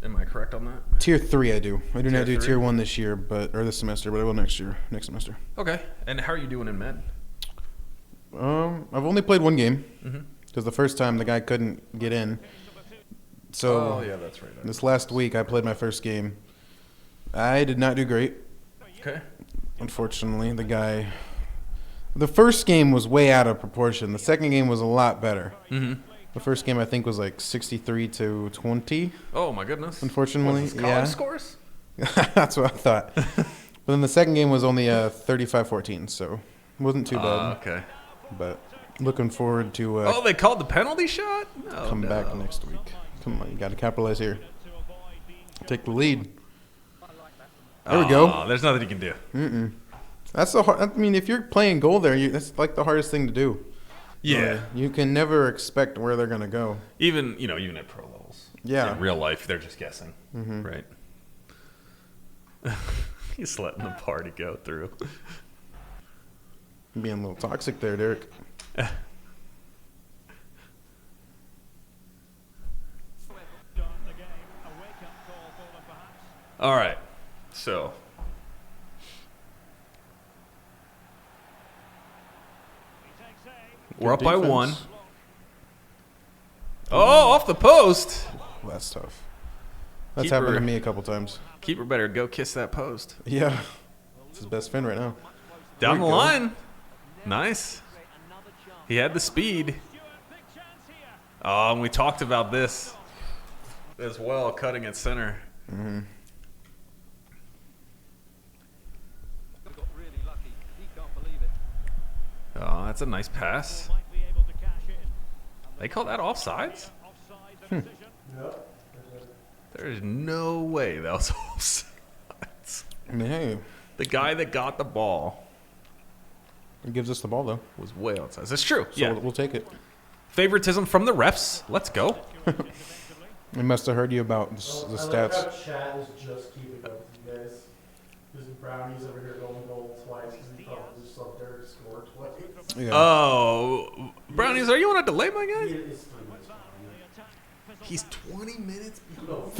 Am I correct on that? Tier 3 I do. I do Tier not do 3? Tier 1 this year, or this semester, but I will next semester. Okay. And how are you doing in Madden? I've only played one game Mm-hmm. because the first time the guy couldn't get in. So Oh, yeah, that's right. this last week I played my first game. I did not do great. Okay. Unfortunately, the first game was way out of proportion. The second game was a lot better. Mm-hmm. The first game I think was like 63-20. Oh, my goodness. Unfortunately, College yeah. scores? That's what I thought. But then the second game was only 35-14, so it wasn't too bad. Okay. But looking forward to They called the penalty shot? Oh, come back next week. Come on, you got to capitalize here. Take the lead. There we go. There's nothing you can do. That's the hard. I mean, if you're playing goal there, that's like the hardest thing to do. Yeah. You can never expect where they're gonna go. Even at pro levels. Yeah. In real life, they're just guessing. Mm-hmm. Right. He's letting the party go through. Being a little toxic there, Derek. All right. So. We're up by Defense. 1. Oh, off the post. Well, that's tough. That's Keeper. happened to me a couple times. Keeper better go kiss that post. Yeah. It's his best friend right now. Down the we go. line. Nice. He had the speed. Oh, and we talked about this as well, cutting at center. Mm-hmm. Oh, that's a nice pass. They call that offsides? There is no way that was offsides. I mean, hey, The guy that got the ball he gives us the ball though, was way outside. That's true. so Yeah. we'll take it. Favoritism from the refs. Let's go. He must have heard you about the I like stats. how chat is just keeping up with you guys. Because Brownie's over here going goal twice because he thought just saw Derek score twice. Yeah. Oh, Brownies, are you on a delay, my guy? It's 3 minutes behind. He's 20 minutes behind. No,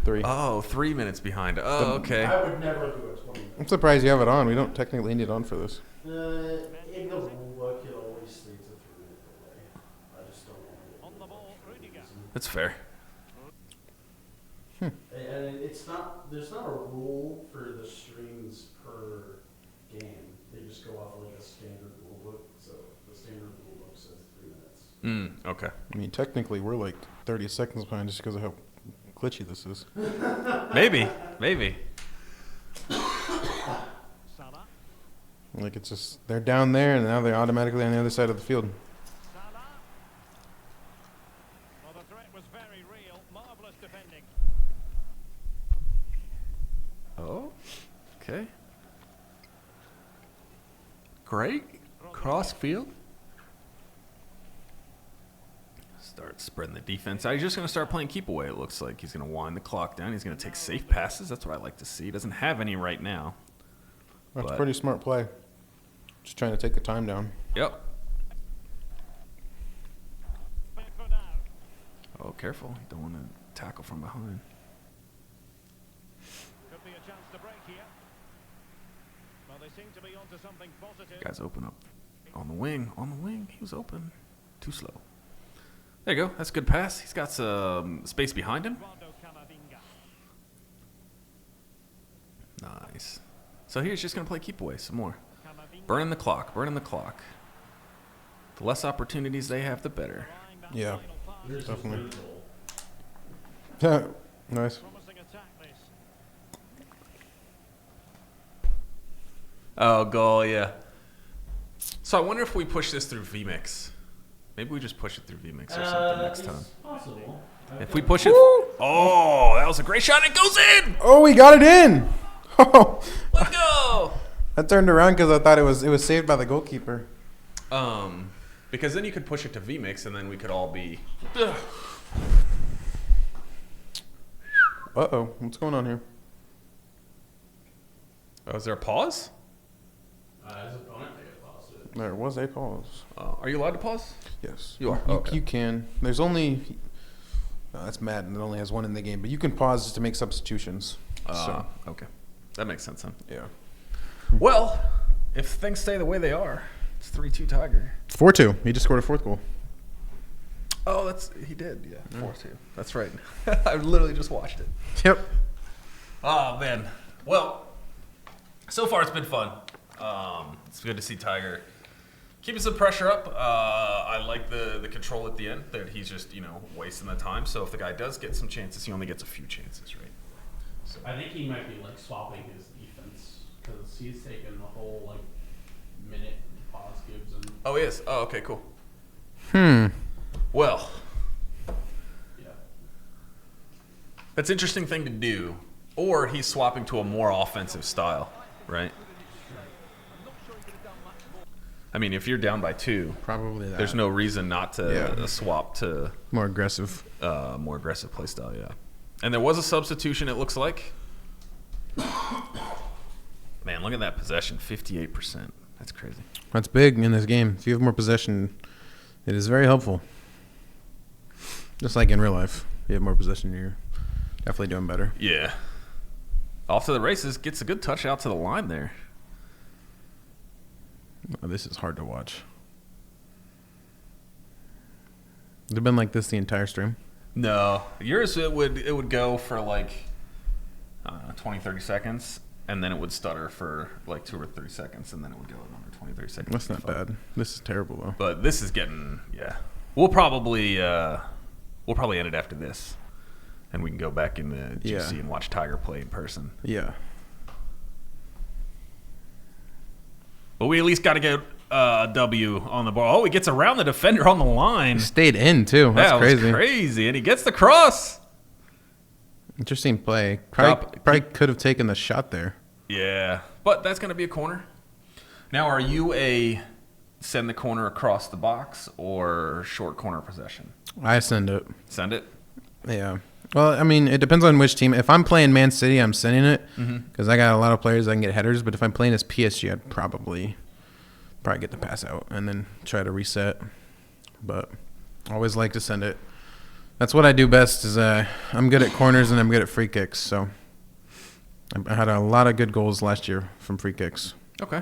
Three. Oh, 3 minutes behind. Oh, okay. I would never do a 20 I'm surprised you have it on. We don't technically need it on for this. In the rule book, it always states a 3-minute delay. I just don't know. On the ball, Rudiger. That's fair. And it's not, there's not a rule for the streams per game. They just go off of like a standard rule book. So the standard rule book says 3 minutes. Okay. I mean, technically, we're like 30 seconds behind just because of how glitchy this is. Maybe. Salah. Like, it's just, they're down there, and now they're automatically on the other side of the field. Salah. Well, the threat was very real. Marvellous defending. Oh, okay. Great. Cross field. Start spreading the defense out. He's just going to start playing keep away, it looks like. He's going to wind the clock down. He's going to take safe passes. That's what I like to see. He doesn't have any right now. That's a But- pretty smart play. Just trying to take the time down. Yep. Back for now. careful. You don't want to tackle from behind. Could be a chance to break here. Well, they seem to be onto something positive. Guys open up on the wing. On the wing. He was open. Too slow. There you go. That's a good pass. He's got some space behind him. Nice. So here's just going to play keep away some more. Burning the clock. Burning the clock. The less opportunities they have, the better. Yeah, Here's definitely. the goal. Nice. Promising attack this. Oh, goal, yeah. So I wonder if we push this through vMix. Maybe we just push it through vMix or something next time. It's possible. If we push it... Oh, that was a great shot. It goes in! Oh, we got it in. Oh, Let's go! I turned around because I thought it was saved by the goalkeeper. Because then you could push it to vMix, and then we could all be... Uh-oh, what's going on here? Oh, is there a pause? His opponent may have lost it. There was a pause. Are you allowed to pause? Yes. You are? You, Okay. you can. There's only... No, that's Madden. It only has one in the game. But you can pause to make substitutions. So, Okay. That makes sense, then. yeah. Well, if things stay the way they are, it's 3-2 Tiger. 4-2. He just scored a fourth goal. Oh, he did, yeah. 4-2. That's right. I literally just watched it. Yep. Oh, man. Well, so far it's been fun. It's good to see Tiger keeping some pressure up. I like the control at the end, that he's just, wasting the time. So if the guy does get some chances, he only gets a few chances, right? So. I think he might be like swapping his defense because he's taken the whole like minute to pause gives him. Oh, he is? Oh, okay, cool. Well, Yeah. that's an interesting thing to do. Or he's swapping to a more offensive style, right? I mean, if you're down by 2, Probably that. there's no reason not to Yeah. swap to More aggressive. more aggressive play style, yeah. And there was a substitution, it looks like. Man, look at that possession, 58%. That's crazy. That's big in this game. If you have more possession, it is very helpful. Just like in real life. If you have more possession, you're definitely doing better. Yeah. Off to the races, gets a good touch out to the line there. Oh, this is hard to watch. Has it been like this the entire stream? No. Yours, it would go for like 20, 30 seconds, and then it would stutter for like 2 or 3 seconds, and then it would go another 20, 30 seconds. That's not bad. This is terrible, though. But this is getting, yeah. We'll probably end it after this, and we can go back in the GC and watch Tiger play in person. Yeah. But we at least got to get a W on the ball. Oh, he gets around the defender on the line. He stayed in, too. That's That crazy. was crazy. And he gets the cross. Interesting play. Probably could have taken the shot there. Yeah. But that's going to be a corner. Now, are you a send the corner across the box or short corner possession? I send it. Send it? Yeah. Well, I mean, it depends on which team. If I'm playing Man City, I'm sending it because I got a lot of players that can get headers. But if I'm playing as PSG, I'd probably get the pass out and then try to reset. But I always like to send it. That's what I do best. Is I'm good at corners and I'm good at free kicks. So I had a lot of good goals last year from free kicks. Okay.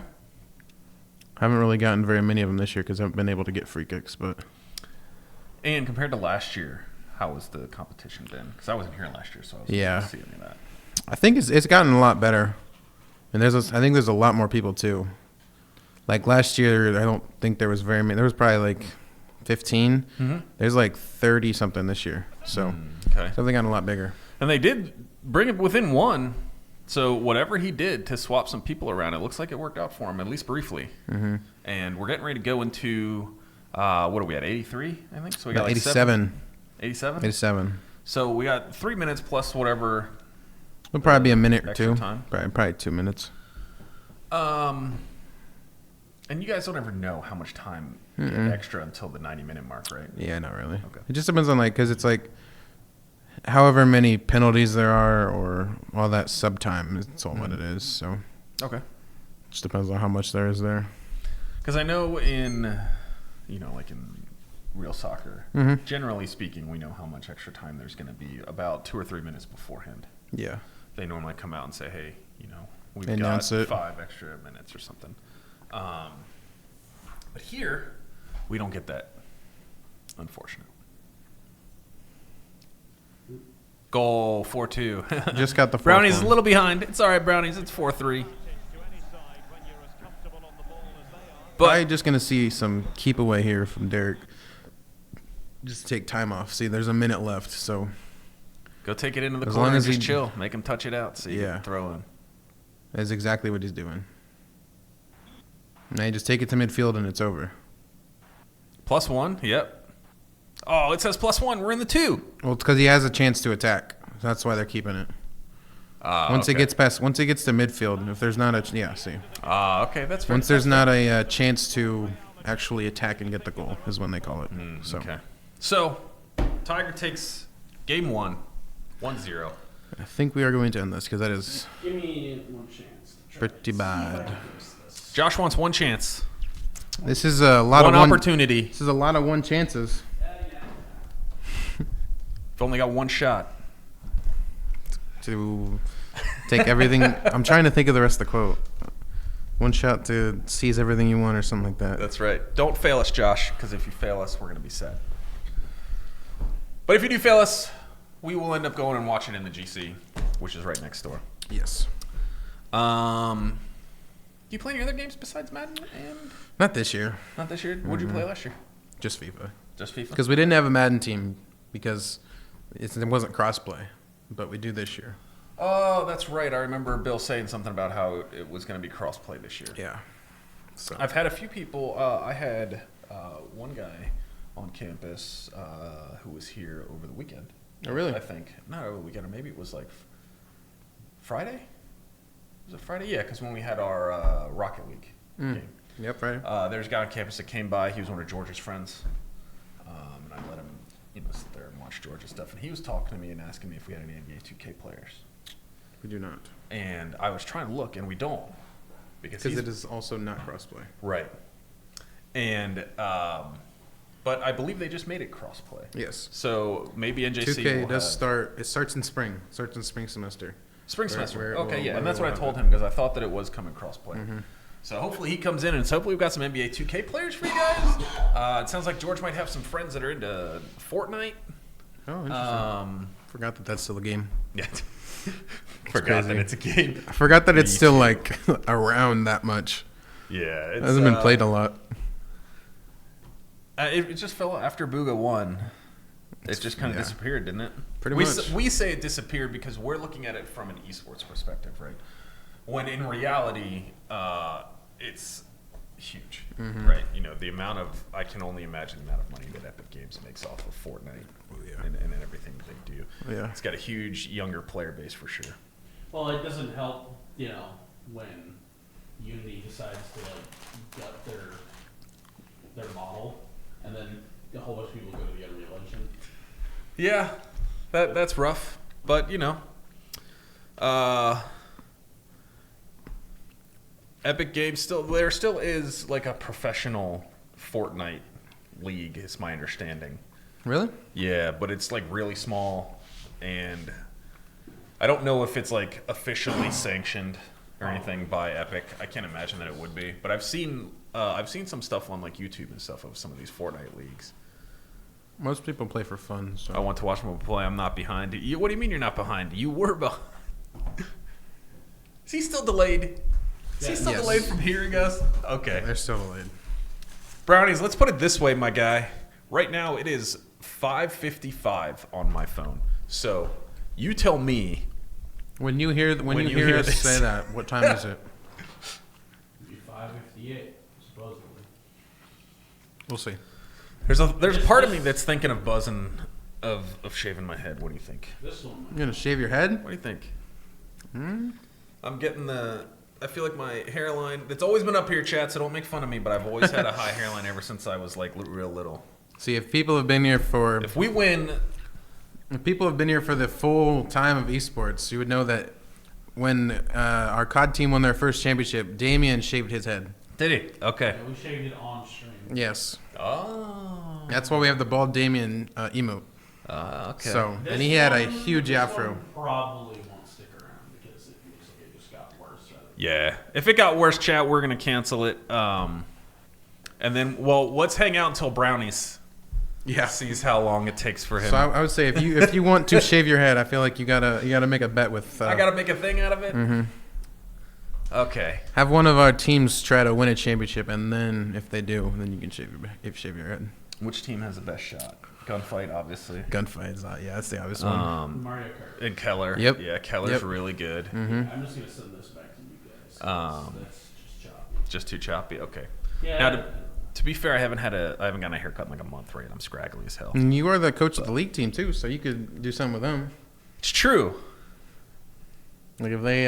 Haven't really gotten very many of them this year because I haven't been able to get free kicks. But And compared to last year, how was the competition then? Because I wasn't here last year, so I wasn't able to see any of that. I think it's gotten a lot better, and I think there's a lot more people too. Like last year, I don't think there was very many. There was probably like 15. There's like 30 something this year. So Okay. they've gotten a lot bigger. And they did bring it within 1. So whatever he did to swap some people around, it looks like it worked out for him, at least briefly. And we're getting ready to go into, what are we at, 83, I think? So we got About like 87. 87? 87. So we got 3 minutes plus whatever. It'll probably be a minute or Extra two. time. Probably 2 minutes. And you guys don't ever know how much time you get extra until the 90-minute mark, right? Yeah, not really. Okay. It just depends on because it's like however many penalties there are or all that sub time. It's all what it is. So Okay. just depends on how much there is there. Because I know in, like in real soccer, generally speaking, we know how much extra time there's going to be about 2 or 3 minutes beforehand. Yeah. They normally come out and say, hey, we've Announce got it. 5 extra minutes or something. But here, we don't get that, unfortunately. Goal, 4-2. Just got the fourth Brownies one. a little behind. It's all right, Brownies. It's 4-3. Probably just going to see some keep away here from Derek. Just take time off. See, there's a minute left, so. Go take it into the As corner long and as just he- chill. Make him touch it out so you Yeah. can throw in. That's exactly what he's doing. Now you just take it to midfield and it's over. +1, yep. Oh, it says +1. We're in the 2. Well, it's because he has a chance to attack. That's why they're keeping it. Once it okay. gets to midfield, if there's not a see. Okay, that's fair. Once there's not a chance to actually attack and get the goal is when they call it. So Okay. So, Tiger takes game 1, 1-0. I think we are going to end this because that is Give me one chance. To try pretty to see if I bad. can fix this. Josh wants 1 chance. This is a lot One of opportunity. This is a lot of 1 chances. You've only got 1 shot. To take everything. I'm trying to think of the rest of the quote. 1 shot to seize everything you want or something like that. That's right. Don't fail us, Josh, because if you fail us, we're going to be sad. But if you do fail us, we will end up going and watching in the GC, which is right next door. Yes. Do you play any other games besides Madden? And Not this year. not this year. What did you play last year? Just FIFA. Just FIFA. Because we didn't have a Madden team because it wasn't crossplay, but we do this year. Oh, that's right. I remember Bill saying something about how it was going to be cross-play this year. Yeah. So I've had a few people. I had one guy on campus who was here over the weekend. Oh, really? I think. Not over the weekend, or maybe it was like Friday? Was it Friday? Yeah, because when we had our Rocket League game. Yep, right. There's a guy on campus that came by. He was one of George's friends. And I let him sit there and watch George's stuff. And he was talking to me and asking me if we had any NBA 2K players. We do not. And I was trying to look, and we don't. Because Because it is also not crossplay. Right. And, but I believe they just made it crossplay. Yes. So maybe NJC 2K will does have start. It starts in spring. Starts in spring semester. spring semester. where it Okay, will- yeah, where and that's it what I will told happen. him because I thought that it was coming crossplay. So hopefully he comes in, and so hopefully we've got some NBA 2K players for you guys. It sounds like George might have some friends that are into Fortnite. Oh, interesting. Forgot that that's still a game. Yeah. Forgot that crazy. it's a game. I forgot that it's Me still too. like around that much. Yeah, It it's, hasn't been played a lot. It just fell after Booga won. It just kind of yeah. disappeared, didn't it? Pretty we much. We say it disappeared because we're looking at it from an esports perspective, right? When in reality, it's huge, right? The amount of, I can only imagine the amount of money that Epic Games makes off of Fortnite and everything that they do. Yeah. It's got a huge younger player base for sure. Well, it doesn't help, when Unity decides to gut their model, and then a whole bunch of people go to the Unreal Engine. Yeah, that's rough, but Epic Games there still is like a professional Fortnite league, is my understanding. Really? Yeah, but it's like really small, and I don't know if it's like officially sanctioned or anything by Epic. I can't imagine that it would be, but I've seen some stuff on like YouTube and stuff of some of these Fortnite leagues. Most people play for fun. So I want to watch them play. I'm not behind. What do you mean you're not behind? You were behind. Is he still delayed? Is he still Yes. delayed from hearing us? Okay. they're still delayed. Brownies, let's put it this way, my guy. Right now it is 5:55 on my phone. So you tell me. When you hear When you hear us this. say that, what time is it? It'd be 5:58, supposedly. We'll see. There's a part of me that's thinking of buzzing, of shaving my head. What do you think? This one. You're gonna shave your head? What do you think? I'm getting I feel like my hairline. It's always been up here, chat. So don't make fun of me. But I've always had a high hairline ever since I was like real little. See, if people have been here for If we win, the full time of esports, you would know that when our COD team won their first championship, Damien shaved his head. Did he? Okay. Yeah, we shaved it on stream. Yes. Oh. That's why we have the bald Damien emote. Okay. So, This and he had a one- huge this afro. one probably won't stick around because it looks like it just got worse. Yeah. If it got worse, chat, we're gonna cancel it. And then, well, let's hang out until Brownies sees how long it takes for him. So I would say if you want to shave your head, I feel like you gotta make a bet with. I gotta make a thing out of it. Mm-hmm. Okay. Have one of our teams try to win a championship, and then if they do, then you can shave your head. Which team has the best shot? Gunfight, obviously. Gunfights, that's the obvious one. Mario Kart. And Keller. Yep. Yeah, Keller's Yep. really good. Mm-hmm. I'm just gonna send this back to you guys. That's just choppy. Just too choppy. Okay. Yeah. Now, to be fair, I haven't gotten a haircut in like a month, right? I'm scraggly as hell. And you are the coach of the league team too, so you could do something with them. It's true. Like if they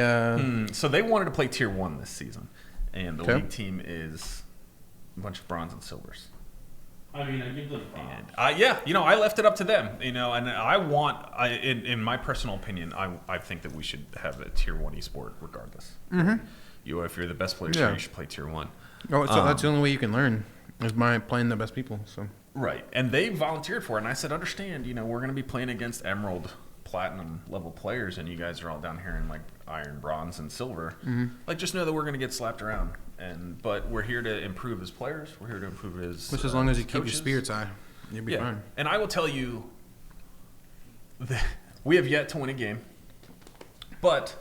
So they wanted to play Tier 1 this season, and the Okay. league team is a bunch of bronze and silvers. I mean, I give them props. And yeah, I left it up to them, and I want, in my personal opinion, I think that we should have a Tier 1 esport regardless. Mhm. If you're the best player, Yeah. you should play Tier 1. so that's the only way you can learn is by playing the best people. So Right, and they volunteered for it, and I said, understand, we're going to be playing against Emerald, Platinum level players, and you guys are all down here in like Iron, Bronze, and Silver. Like, just know that we're going to get slapped around, but we're here to improve as players. We're here to improve as as long as you as keep coaches. your spirits high, you'll be fine. And I will tell you, we have yet to win a game, but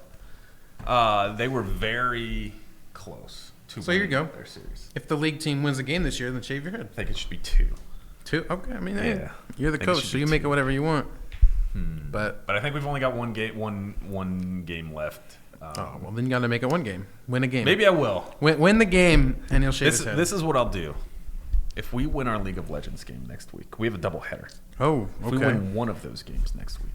they were very close to So here you winning go. their series. If the league team wins a game this year, then shave your head. I think it should be 2. Two? Okay, I mean, hey, Yeah. you're the I think it coach, should so be you make two. it whatever you want. But I think we've only got one game left. oh well, then you got to make it one game. Win a game. Maybe I will. Win the game, and he'll shave his head. This is what I'll do. If we win our League of Legends game next week, we have a doubleheader. Oh, If we okay. win one of those games next week,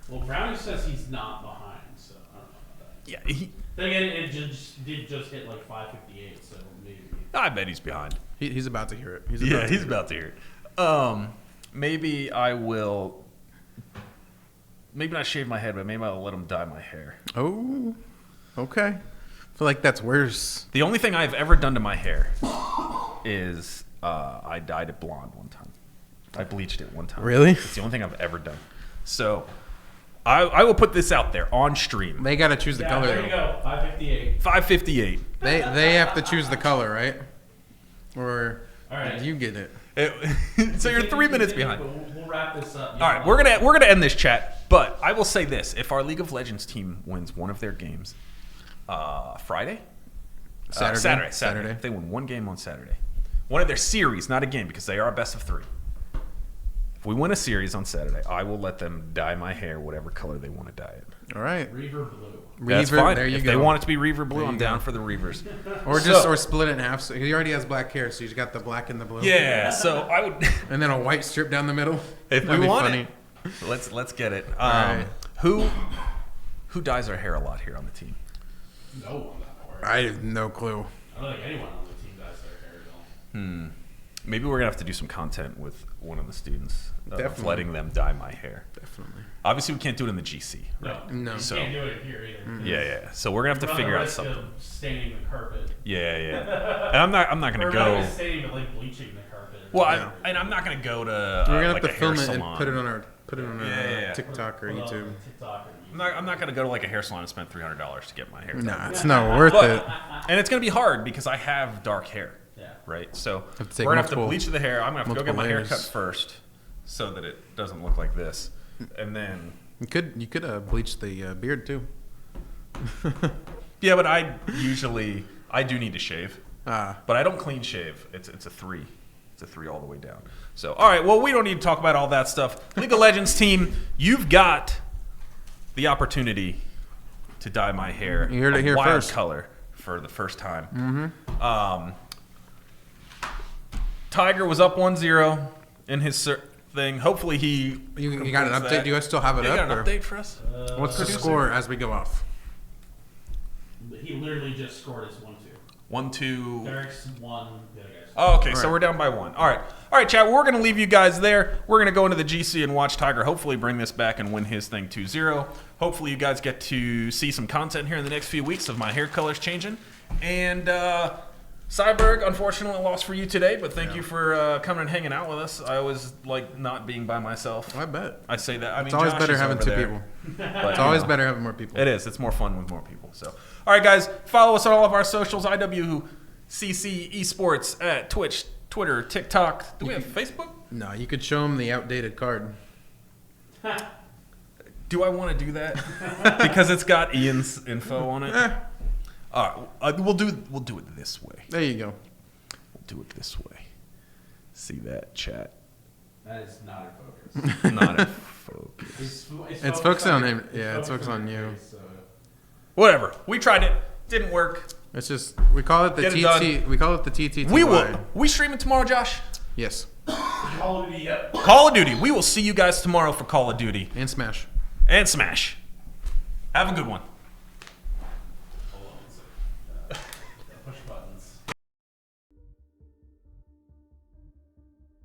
Well, Brownie says he's not behind, so I don't know about that. yeah, Then again, it did just hit like 5:58, so maybe. I bet he's behind. He's about to hear it. He's about to hear it. Maybe I will. Maybe not shave my head, but maybe I'll let him dye my hair. Oh, okay. I feel like that's worse. The only thing I've ever done to my hair is I dyed it blonde one time. I bleached it one time. Really? It's the only thing I've ever done. So I will put this out there on stream. They got to choose the color. There you go, 5:58. 5:58. They have to choose the color, right? Or All right. you get it. So you're 3 minutes behind. We'll wrap this up. All right, we're gonna end this chat, but I will say this: if our League of Legends team wins one of their games, Friday, Saturday. If they win one game on Saturday, one of their series, not a game, because they are a best of 3. If we win a series on Saturday, I will let them dye my hair whatever color they want to dye it. All right. Reaver Blue. That's Reaver, fine. there you if go. they want it to be Reiver Blue, There I'm you down go. for the Reavers. Or split it in half. So he already has black hair, so he's got the black and the blue. Yeah, so I would. And then a white strip down the middle. If That'd we be want funny. it, let's get it. right. Who dyes our hair a lot here on the team? No one that works. I have no clue. I don't think anyone on the team does their hair at all. Maybe we're gonna have to do some content with one of the students, Definitely. letting them dye my hair. Definitely. Obviously, we can't do it in the GC, No, right? No. you So- can't do it here either. Yeah. So we're gonna have to Run figure the out risk something. of staining the carpet. Yeah. And I'm not gonna Or go. not even staining, but like bleaching the carpet. Well, Yeah. and I'm not gonna go to We're gonna like have a to film hair it and salon. put it on our Yeah. TikTok or Put it on YouTube. TikTok or YouTube. I'm not gonna go to like a hair salon and spend $300 to get my hair done. Nah, it's not worth But- it. And it's gonna be hard because I have dark hair. Yeah. Right? So Have to take we're gonna have to multiple- bleach the hair. I'm gonna have to go get my hair multiple cut layers. first so that it doesn't look like this. And then You could bleach the beard too. yeah, but I do need to shave. Ah, But I don't clean shave. It's a 3. It's a 3 all the way down. So all right, well we don't need to talk about all that stuff. League of Legends team, you've got the opportunity to dye my hair You heard it a here wild first. color for the first time. Tiger was up 1-0 in his thing. Hopefully he you got an completes update? that. Do you still have it Yeah, up? you got an or- update for us? What's the score as we go off? He literally just scored his 1-2. 1-2. Derek's won. The other guys. Oh, okay, All so right. we're down by 1. All right, chat. We're going to leave you guys there. We're going to go into the GC and watch Tiger hopefully bring this back and win his thing 2-0. Hopefully you guys get to see some content here in the next few weeks of my hair colors changing. And Cyberg, unfortunately, lost for you today, but thank you for coming and hanging out with us. I always like not being by myself. I bet. I say that. I mean, It's always Josh better is having over two there, people. but, It's always better having more people. It is. It's more fun with more people. So, all right, guys, follow us on all of our socials. IWCC Esports at Twitch, Twitter, TikTok. Do we have Facebook? No, you could show them the outdated card. Do I want to do that? Because it's got Ian's info on it. All right, we'll do it this way. There you go. We'll do it this way. See that, chat? That is not in focus. Not in focus. It's focused on him. Yeah, it's focused on you. Whatever. We tried it. Didn't work. It's just we call it the Get it done. TT. We call it the TTT. We will. We stream it tomorrow, Josh. Yes. Call of Duty, yep. Call of Duty. We will see you guys tomorrow for Call of Duty And Smash. and Smash. Have a good one.